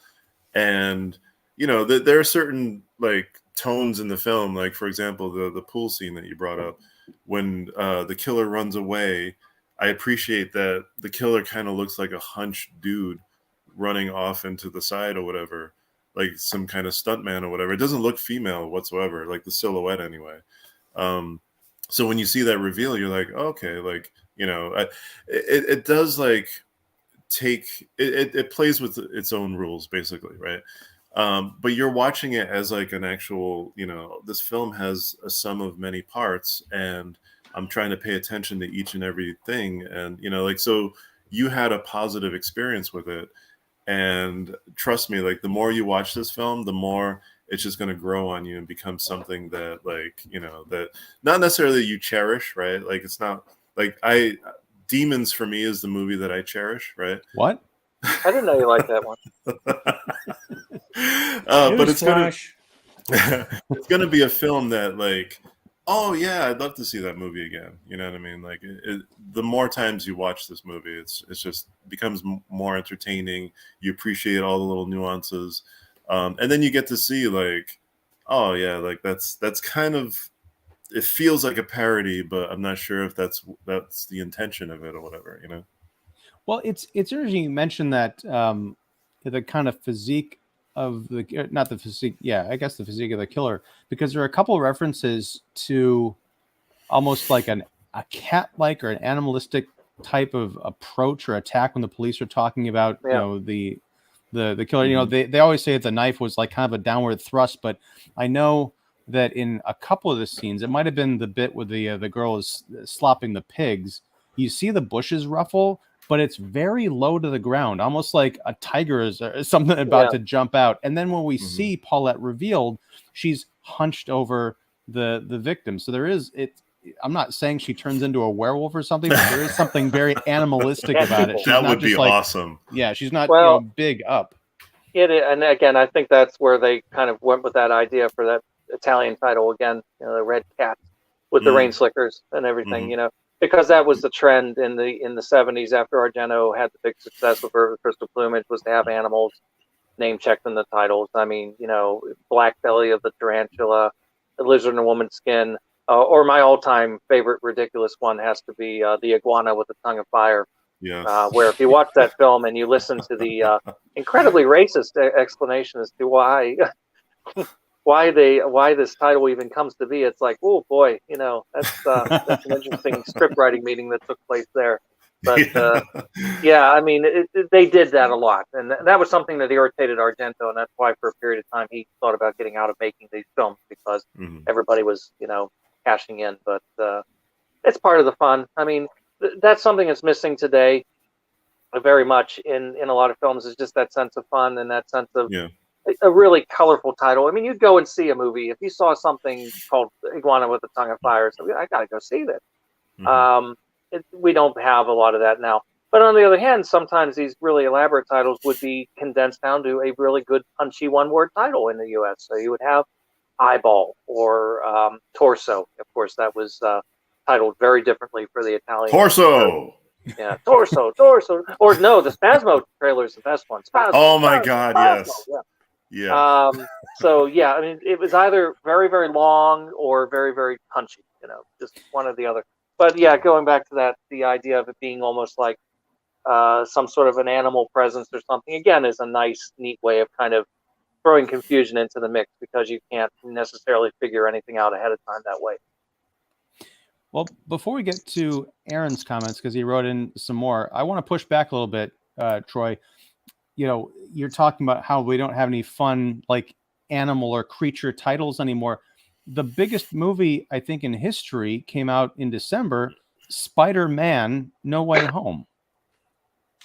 and there are certain like tones in the film. Like for example, the pool scene that you brought up, when the killer runs away. I appreciate that the killer kind of looks like a hunched dude running off into the side or whatever, like some kind of stuntman or whatever. It doesn't look female whatsoever, like the silhouette anyway. So when you see that reveal, you're like, oh, okay, like it does like take it plays with its own rules basically, right? But you're watching it as like an actual, this film has a sum of many parts, and I'm trying to pay attention to each and every thing. And, like, so you had a positive experience with it. And trust me, like, the more you watch this film, the more it's just going to grow on you and become something that, like, that not necessarily you cherish, right? Like, it's not like Demons for me is the movie that I cherish, right? What? I didn't know you liked that one. But it's gonna be a film that, like, oh yeah, I'd love to see that movie again. You know what I mean? Like, the more times you watch this movie, it's just becomes more entertaining. You appreciate all the little nuances, and then you get to see, like, oh yeah, like that's kind of, it feels like a parody, but I'm not sure if that's the intention of it or whatever. Well, it's interesting you mentioned that the kind of physique of the, not the physique, yeah, I guess the physique of the killer, because there are a couple of references to almost like a cat-like or an animalistic type of approach or attack when the police are talking about the killer. Mm-hmm. They always say that the knife was like kind of a downward thrust, but I know that in a couple of the scenes, it might have been the bit where the girl is slopping the pigs. You see the bushes ruffle, but it's very low to the ground, almost like a tiger is something about to jump out. And then when we see Paulette revealed, she's hunched over the victim. So there is it. I'm not saying she turns into a werewolf or something, but there is something very animalistic about it. She's that not would just be like, awesome. Yeah, she's not big up. And again, I think that's where they kind of went with that idea for that Italian title again. The red cat with the rain slickers and everything. Because that was the trend in the 70s after Argento had the big success with Bird of Crystal Plumage, was to have animals name checked in the titles. I mean, Black Belly of the Tarantula, the Lizard in a Woman's Skin, or my all-time favorite ridiculous one has to be the Iguana with the Tongue of Fire. Yes. Where if you watch that film and you listen to the incredibly racist explanation as to why this title even comes to be, it's like, oh boy, that's an interesting script writing meeting that took place there. But yeah, I mean, they did that a lot, and that was something that irritated Argento, and that's why for a period of time he thought about getting out of making these films, because everybody was cashing in. But it's part of the fun. I mean, that's something that's missing today very much in a lot of films, is just that sense of fun and that sense of a really colorful title. I mean, you'd go and see a movie if you saw something called Iguana with the Tongue of Fire. So I got to go see that. We don't have a lot of that now. But on the other hand, sometimes these really elaborate titles would be condensed down to a really good, punchy one-word title in the U.S. So you would have Eyeball or Torso. Of course, that was titled very differently for the Italian. Torso! Yeah, Torso. Or no, the Spasmo trailer is the best one. Spasmo, oh my God, Spasmo, yes. Yeah. So yeah, I mean, it was either very, very long or very, very punchy. Just one or the other. But yeah, going back to that, the idea of it being almost like some sort of an animal presence or something, again, is a nice, neat way of kind of throwing confusion into the mix, because you can't necessarily figure anything out ahead of time that way. Well, before we get to Aaron's comments, because he wrote in some more, I want to push back a little bit, Troy. You're talking about how we don't have any fun, like, animal or creature titles anymore. The biggest movie, I think, in history came out in December, Spider-Man: No Way Home.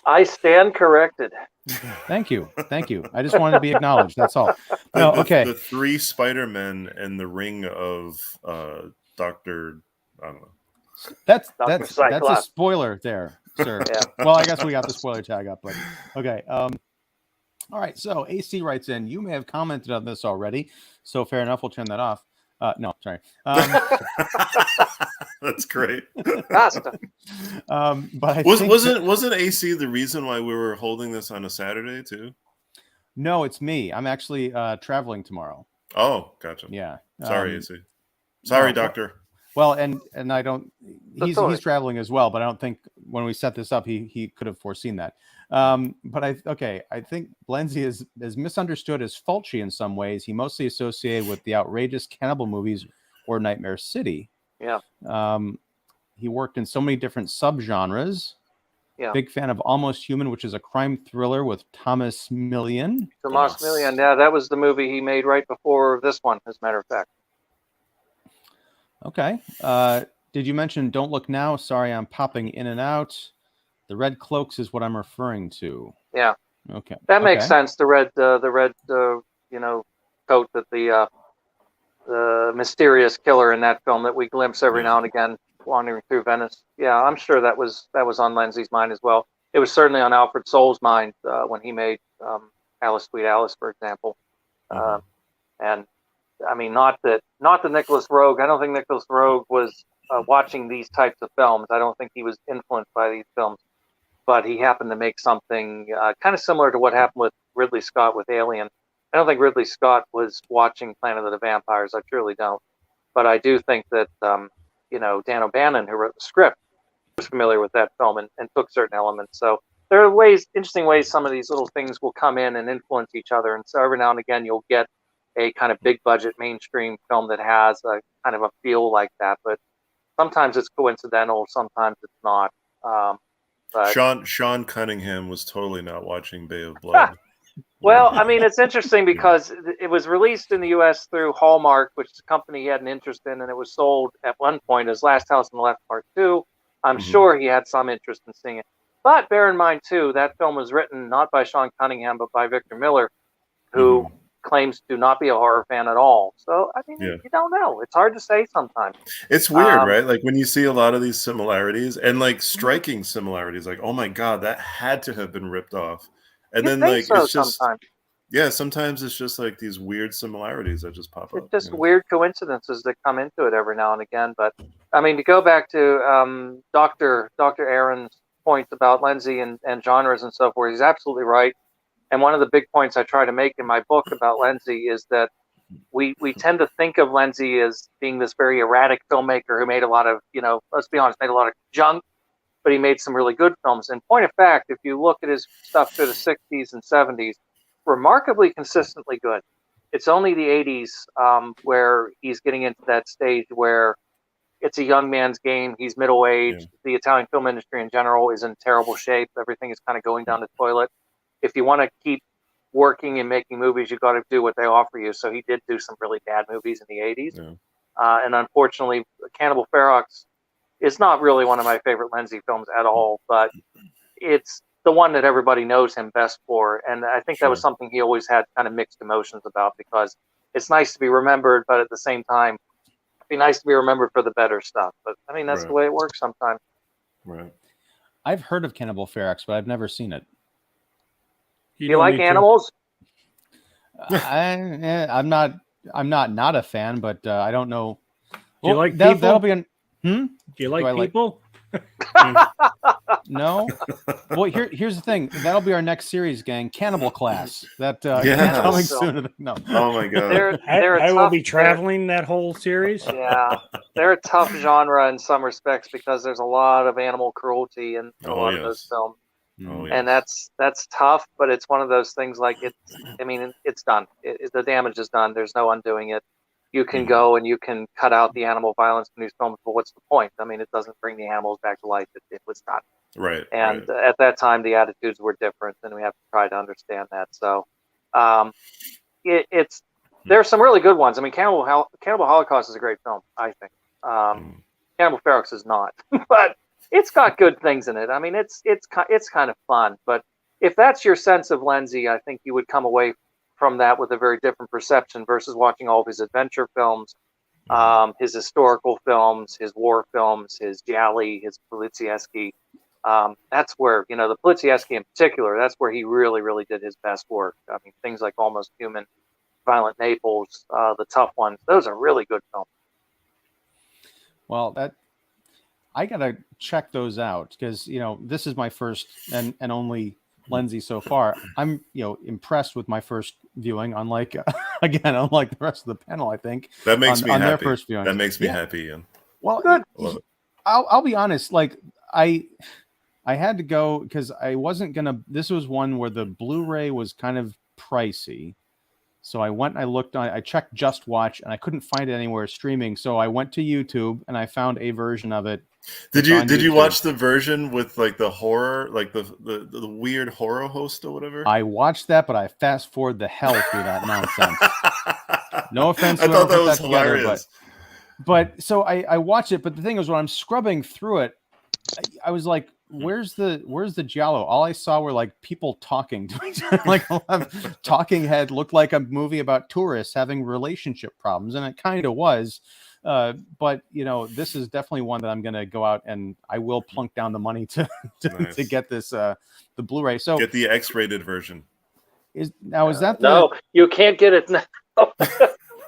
I stand corrected. Thank you. I just wanted to be acknowledged. That's all. No, okay. The three Spider-Men and the ring of Dr. I don't know. That's a spoiler there, sir. Yeah. Well, I guess we got the spoiler tag up, but okay. All right. So AC writes in, you may have commented on this already, so fair enough. We'll turn that off. No, sorry. That's great. But wasn't AC the reason why we were holding this on a Saturday too? No, it's me. I'm actually traveling tomorrow. Oh, gotcha. Yeah. Sorry, AC. Sorry, doctor. Well, and I don't. He's traveling as well, but I don't think when we set this up he could have foreseen that. But I think Lenzi is misunderstood as Fulci in some ways. He mostly associated with the outrageous cannibal movies or Nightmare City. Yeah. He worked in so many different subgenres. Yeah. Big fan of Almost Human, which is a crime thriller with Thomas Millian. Tomas Millian. Yeah, that was the movie he made right before this one, as a matter of fact. Okay. Did you mention Don't Look Now? Sorry, I'm popping in and out. The Red Cloaks is what I'm referring to. Yeah. Okay. That makes sense. The red, coat that the mysterious killer in that film that we glimpse every now and again wandering through Venice. Yeah, I'm sure that was on Lenzi's mind as well. It was certainly on Alfred Soll's mind when he made Alice Sweet Alice, for example. And I mean, not that Nicholas Roeg. I don't think Nicholas Roeg was watching these types of films. I don't think he was influenced by these films, but he happened to make something kind of similar to what happened with Ridley Scott with Alien. I don't think Ridley Scott was watching Planet of the Vampires. I truly don't. But I do think that, Dan O'Bannon, who wrote the script, was familiar with that film and took certain elements. So there are interesting ways some of these little things will come in and influence each other. And so every now and again, you'll get a kind of big budget mainstream film that has a kind of a feel like that. But sometimes it's coincidental, sometimes it's not. But Sean Cunningham was totally not watching Bay of Blood. Well, I mean, it's interesting because it was released in the U.S. through Hallmark, which is a company he had an interest in, and it was sold at one point as Last House on the Left Part 2. I'm sure he had some interest in seeing it. But bear in mind, too, that film was written not by Sean Cunningham, but by Victor Miller, who claims to not be a horror fan at all. So, I mean, you don't know. It's hard to say sometimes. It's weird, right? Like when you see a lot of these similarities and like striking similarities, like, oh my God, that had to have been ripped off. And then like it's just sometimes it's just like these weird similarities that just pop up. It's just weird coincidences that come into it every now and again. But I mean, to go back to Dr. Aaron's point about Lenzi and genres and so forth, he's absolutely right. And one of the big points I try to make in my book about Lenzi is that we tend to think of Lenzi as being this very erratic filmmaker who made a lot of, let's be honest, made a lot of junk, but he made some really good films. And point of fact, if you look at his stuff through the 60s and 70s, remarkably consistently good. It's only the 80s where he's getting into that stage where it's a young man's game. He's middle-aged. The Italian film industry in general is in terrible shape. Everything is kind of going down the toilet. If you want to keep working and making movies, you've got to do what they offer you. So he did do some really bad movies in the 80s. And unfortunately, Cannibal Ferox is not really one of my favorite Lenzi films at all, but it's the one that everybody knows him best for. And I think that was something he always had kind of mixed emotions about, because it's nice to be remembered, but at the same time, it'd be nice to be remembered for the better stuff. But I mean, that's the way it works sometimes. Right. I've heard of Cannibal Ferox, but I've never seen it. You like animals? I'm not a fan, but I don't know. Do you like people? That'll be Do you like people? No. Well, here's the thing. That'll be our next series, gang. Cannibal Class. That coming soon. No. Oh my God. I will be traveling that whole series. Yeah, they're a tough genre in some respects because there's a lot of animal cruelty in a lot of those films. And that's tough, but it's one of those things like it's done. The damage is done. There's no undoing it. You can go and you can cut out the animal violence in these films, but what's the point? I mean, it doesn't bring the animals back to life. It was done. Right. And at that time, the attitudes were different, and we have to try to understand that. So there's some really good ones. I mean, Cannibal Holocaust is a great film, I think. Cannibal Ferox is not, but it's got good things in it. I mean, it's kind of fun. But if that's your sense of Lenzi, I think you would come away from that with a very different perception versus watching all of his adventure films, his historical films, his war films, his gialli, his Polizieski. That's where, the Polizieski in particular, that's where he really, really did his best work. I mean, things like Almost Human, Violent Naples, the tough ones, those are really good films. Well, I got to check those out because, this is my first and only Lenzi so far. I'm, impressed with my first viewing, unlike the rest of the panel, I think. That makes me happy. Their first viewing. That makes me happy, Ian. Well, good. I'll be honest, like I had to go because I wasn't going to, this was one where the Blu-ray was kind of pricey. So I went and I checked Just Watch and I couldn't find it anywhere streaming. So I went to YouTube and I found a version of it Did It's on you YouTube. watch the version with like the horror, like the weird horror host or whatever? I watched that, but I fast forward the hell through that nonsense. No offense I to thought whoever that put was that together, hilarious. but so I watched it. But the thing is, when I'm scrubbing through it, I was like, where's the Giallo? All I saw were like people talking to each other. Like Talking Head looked like a movie about tourists having relationship problems, and it kind of was. But this is definitely one that I'm going to go out and I will plunk down the money to Nice. to get this the Blu-ray. So Get the X-rated version. is that the no? You can't get it now.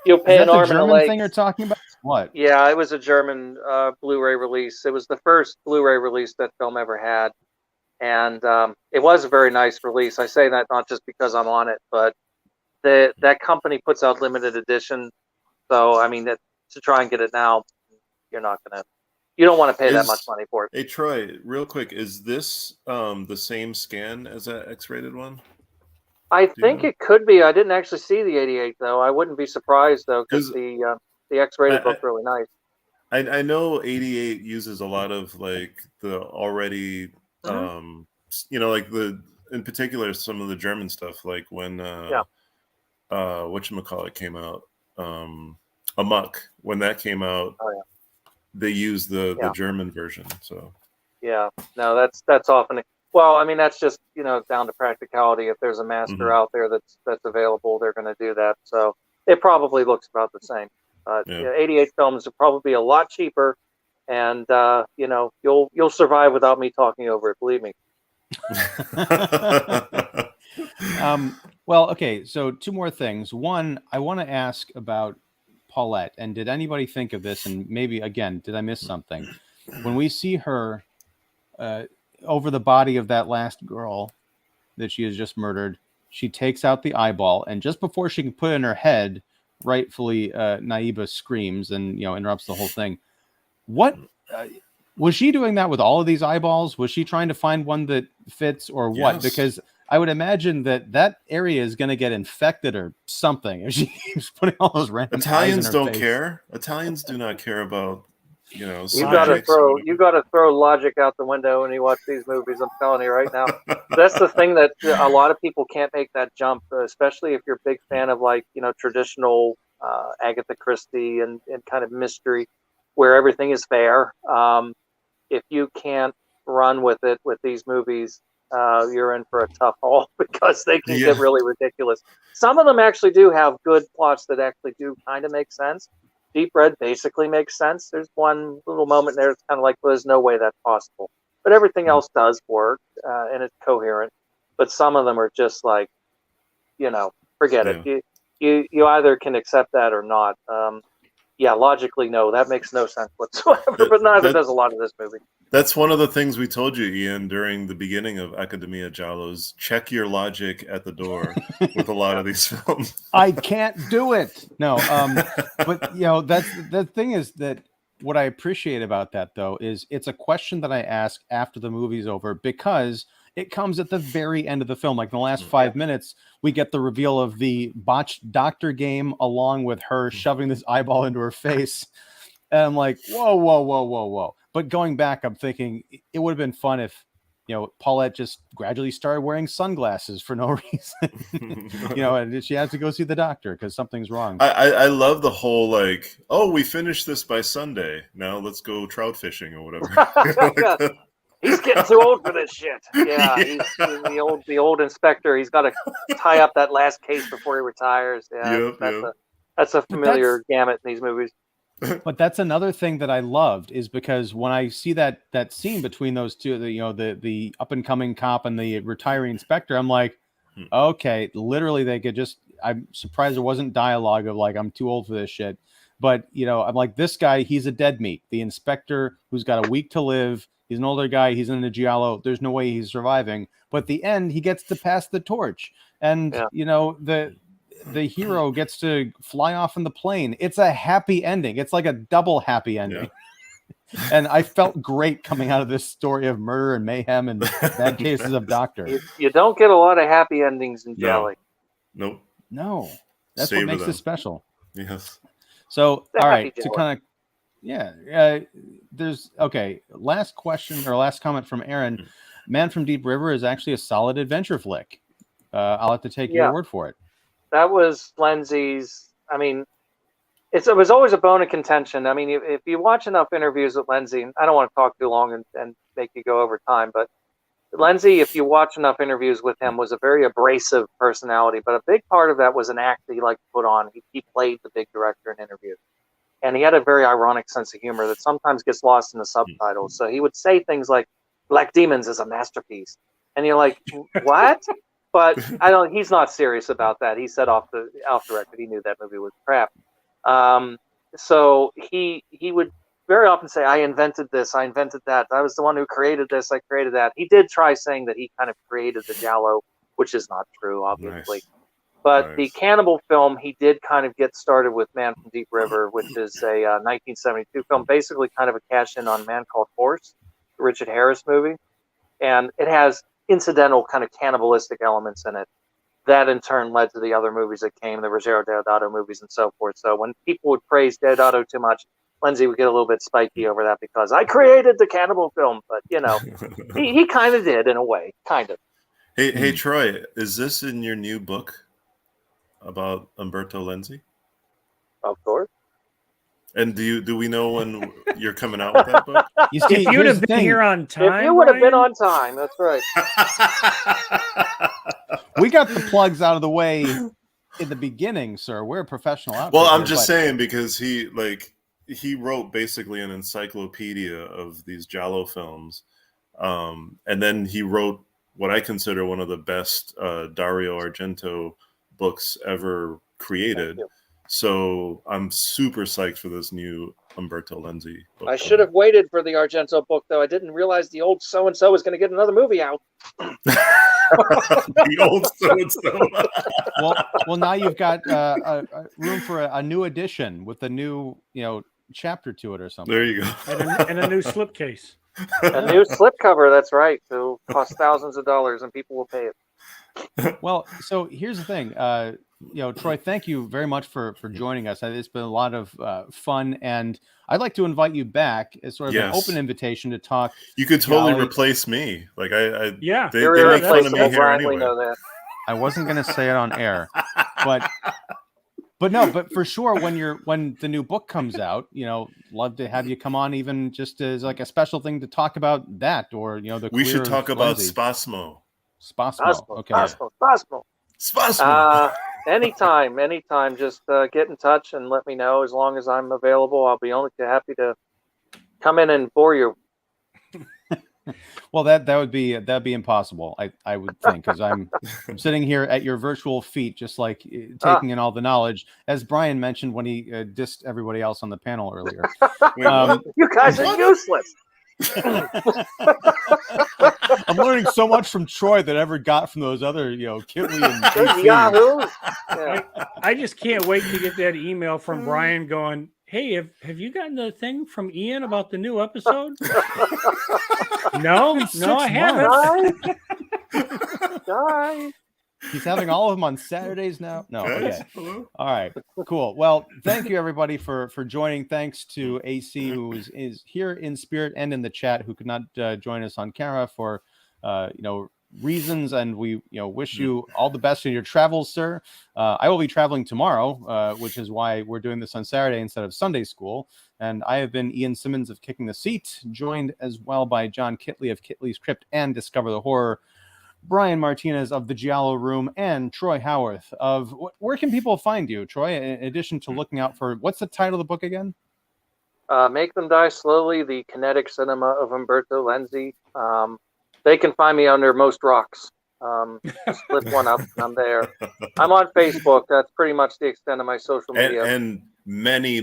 You'll pay is an that the arm and a German leg. thing you're talking about? What? Yeah, it was a German Blu-ray release. It was the first Blu-ray release that film ever had, and it was a very nice release. I say that not just because I'm on it, but that company puts out limited edition. So I mean, to try and get it now, you don't want to pay that much money for it. Hey Troy, real quick, is this the same scan as that X-rated one? I think it could be. I didn't actually see the 88 though. I wouldn't be surprised though, because the X-rated looked really nice. I know 88 uses a lot of like the already like in particular some of the German stuff, like when whatchamacallit came out, Amok, when that came out, they used the German version. So no, that's often. Well, I mean, that's just down to practicality. If there's a master out there that's available, they're going to do that. So it probably looks about the same. 88 films will probably be a lot cheaper, and you'll survive without me talking over it. Believe me. Well, okay. So 2 more things. One, I want to ask about Paulette, and did anybody think of this? And maybe again, did I miss something? When we see her over the body of that last girl that she has just murdered, she takes out the eyeball, and just before she can put it in her head, rightfully Naiba screams and interrupts the whole thing. What was she doing that with all of these eyeballs? Was she trying to find one that fits, or what? Yes. Because I would imagine that area is going to get infected or something if she keeps putting all those random Italians eyes in her don't face. care. Italians do not care about You got to throw logic out the window when you watch these movies. I'm telling you right now. That's the thing that a lot of people can't make that jump, especially if you're a big fan of traditional Agatha Christie and kind of mystery, where everything is fair. If you can't run with it with these movies, you're in for a tough haul, because they can get really ridiculous. Some of them actually do have good plots that actually do kind of make sense. Deep Red basically makes sense. There's one little moment there that's kind of like, well, there's no way that's possible. But everything else does work, and it's coherent. But some of them are just like, forget it. You either can accept that or not. Logically, no, that makes no sense whatsoever. But neither does a lot of this movie. That's one of the things we told you, Ian, during the beginning of Accademia Giallo's. Check your logic at the door with a lot of these films. I can't do it. No, but that's the thing is that what I appreciate about that though is it's a question that I ask after the movie's over, because it comes at the very end of the film. Like in the last 5 minutes, we get the reveal of the botched doctor game along with her shoving this eyeball into her face. And I'm like, whoa. But going back, I'm thinking it would have been fun if, Paulette just gradually started wearing sunglasses for no reason, and she has to go see the doctor because something's wrong. I love the whole like, we finished this by Sunday. Now let's go trout fishing or whatever. He's getting too old for this shit. Yeah. He's the old inspector. He's got to tie up that last case before he retires. Yeah, that's a familiar gamut in these movies. But that's another thing that I loved, is because when I see that scene between those two, the up and coming cop and the retiring inspector, I'm like, okay, literally they could just. I'm surprised there wasn't dialogue of like, I'm too old for this shit. But I'm like, this guy, he's a dead meat. The inspector who's got a week to live. He's an older guy. He's in the Giallo. There's no way he's surviving. But at the end, he gets to pass the torch, and the hero gets to fly off in the plane. It's a happy ending. It's like a double happy ending. Yeah. And I felt great coming out of this story of murder and mayhem and bad cases of doctor. You don't get a lot of happy endings in Jelly. Nope. No. That's what makes it special. Yes. So, all right, to kind of There's last question or last comment from Aaron. Man from Deep River is actually a solid adventure flick. I'll have to take your word for it. That was Lenzi's. I mean, it was always a bone of contention. I mean, if you watch enough interviews with Lenzi, I don't want to talk too long and make you go over time, but Lenzi, if you watch enough interviews with him, was a very abrasive personality, but a big part of that was an act that he liked to put on. He played the big director in interviews. And he had a very ironic sense of humor that sometimes gets lost in the subtitles. So he would say things like, Black Demons is a masterpiece. And you're like, what? But he's not serious about that. He said off the record he knew that movie was crap. So he would very often say, I invented this, I invented that. I was the one who created this, I created that. He did try saying that he kind of created the Giallo, which is not true, obviously. Nice. But the cannibal film, he did kind of get started with Man from Deep River, which is a 1972 film, basically kind of a cash-in on Man Called Horse, the Richard Harris movie. And it has incidental kind of cannibalistic elements in it. That in turn led to the other movies that came, the Ruggero Deodato movies and so forth. So when people would praise Deodato too much, Lenzi would get a little bit spiky over that because I created the cannibal film, but he kind of did in a way, kind of. Hey, Troy, is this in your new book about Umberto Lenzi? Of course. And do we know when you're coming out with that book? If you would have been here on time, if you would have been on time, that's right. We got the plugs out of the way in the beginning, sir. We're a professional outfit. Well, I'm just saying because he wrote basically an encyclopedia of these Giallo films, and then he wrote what I consider one of the best Dario Argento books ever created. So I'm super psyched for this new Umberto Lenzi book. I should have waited for the Argento book, though. I didn't realize the old so-and-so was going to get another movie out. The old so-and-so. well, now you've got room for a new edition with a new, chapter to it or something. There you go. and a new slipcase. A new slipcover, that's right. It'll cost thousands of dollars and people will pay it. Well, so here's the thing. Troy, thank you very much for joining us. It's been a lot of fun, and I'd like to invite you back as sort of an open invitation to talk. You could totally replace me. Like they make fun of me here anyway. Know that. I wasn't going to say it on air, but for sure when the new book comes out, love to have you come on, even just as like a special thing to talk about that, or we should talk about Spasmo. Spasmo. Okay. Spasmo. Anytime. Just get in touch and let me know. As long as I'm available, I'll be only too happy to come in and bore you. Well, that'd be impossible. I would think, because I'm sitting here at your virtual feet, just like taking in all the knowledge, as Bryan mentioned when he dissed everybody else on the panel earlier. You guys are useless. I'm learning so much from Troy that I ever got from those other, Kitley and Yahoo. I just can't wait to get that email from Bryan going, hey, have you gotten the thing from Ian about the new episode? No, I haven't. Die. He's having all of them on Saturdays now. No, okay. All right, cool. Well, thank you everybody for joining. Thanks to AC, who is here in spirit and in the chat, who could not join us on camera for reasons, and we wish you all the best in your travels, sir. I will be traveling tomorrow, which is why we're doing this on Saturday instead of Sunday school. And I have been Ian Simmons of Kicking the Seat, joined as well by John Kitley of Kitley's Crypt and Discover the Horror, Bryan Martinez of the Giallo Room, and Troy Howarth of... Where can people find you, Troy, in addition to looking out for... What's the title of the book again? Make Them Die Slowly, The Kinetic Cinema of Umberto Lenzi. They can find me under most rocks. Just lift one up, and I'm there. I'm on Facebook. That's pretty much the extent of my social media. And many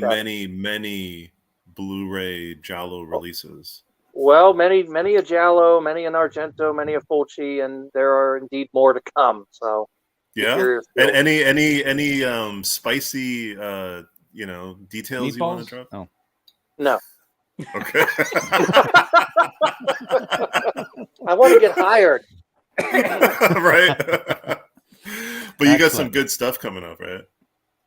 Blu-ray Giallo releases. Well, many a Giallo, many an Argento, many a Fulci, and there are indeed more to come. So yeah. And any spicy details Meatballs? you want to drop? Oh. No. Okay. I want to get hired. Right. But you got some good stuff coming up, right?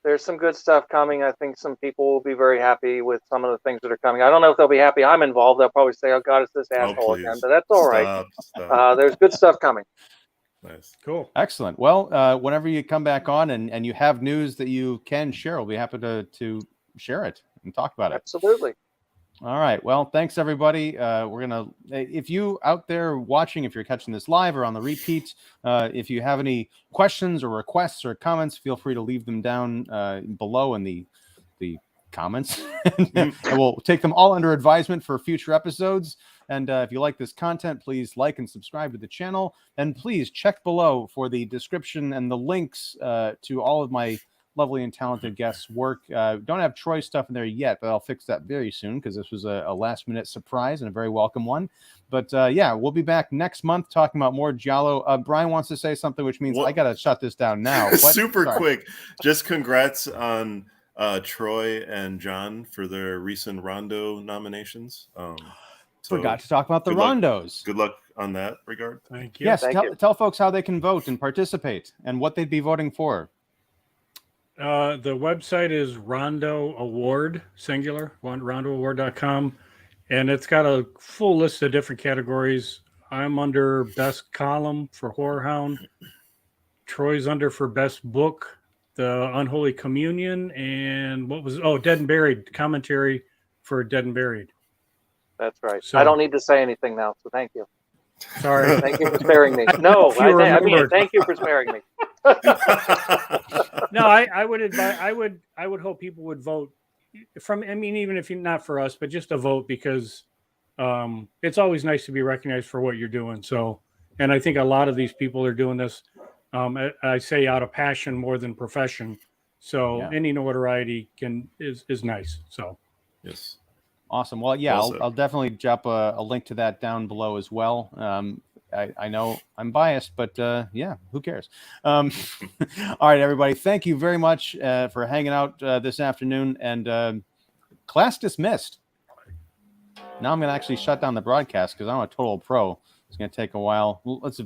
there's some good stuff coming. I think some people will be very happy with some of the things that are coming. I don't know if they'll be happy I'm involved. They'll probably say, "Oh God, it's this asshole again," but that's all right. Stop. There's good stuff coming. Nice. Cool. Excellent. Well, whenever you come back on and you have news that you can share, we'll be happy to share it and talk about it. Absolutely. All right. Well, thanks everybody. If you out there watching, if you're catching this live or on the repeat, if you have any questions or requests or comments, feel free to leave them down below in the comments, and we'll take them all under advisement for future episodes. And if you like this content, please like and subscribe to the channel, and please check below for the description and the links to all of my lovely and talented guests' work. Don't have Troy's stuff in there yet, but I'll fix that very soon because this was a last-minute surprise and a very welcome one. But yeah, we'll be back next month talking about more Giallo. Bryan wants to say something, which means I got to shut this down now. Super quick. Just congrats on Troy and John for their recent Rondo nominations. Forgot to talk about the Rondos. Good luck on that regard. Thank you. Yes, tell folks how they can vote and participate and what they'd be voting for. The website is Rondo Award, singular, rondoaward.com, and it's got a full list of different categories. I'm under Best Column for Horror Hound. Troy's under for Best Book, The Unholy Communion, and Dead and Buried, commentary for Dead and Buried. That's right. So, I don't need to say anything now, so thank you. Sorry. Thank you for sparing me. No, I mean, thank you for sparing me. No, I would hope people would vote even if you're not for us, but just a vote, because it's always nice to be recognized for what you're doing. So, and I think a lot of these people are doing this, I say out of passion more than profession. So any notoriety is nice. So, yes. Awesome. Well, yeah, I'll definitely drop a link to that down below as well. I know I'm biased, but yeah, who cares? All right, everybody. Thank you very much for hanging out this afternoon, and class dismissed. Now I'm going to actually shut down the broadcast because I'm a total pro. It's going to take a while. Let's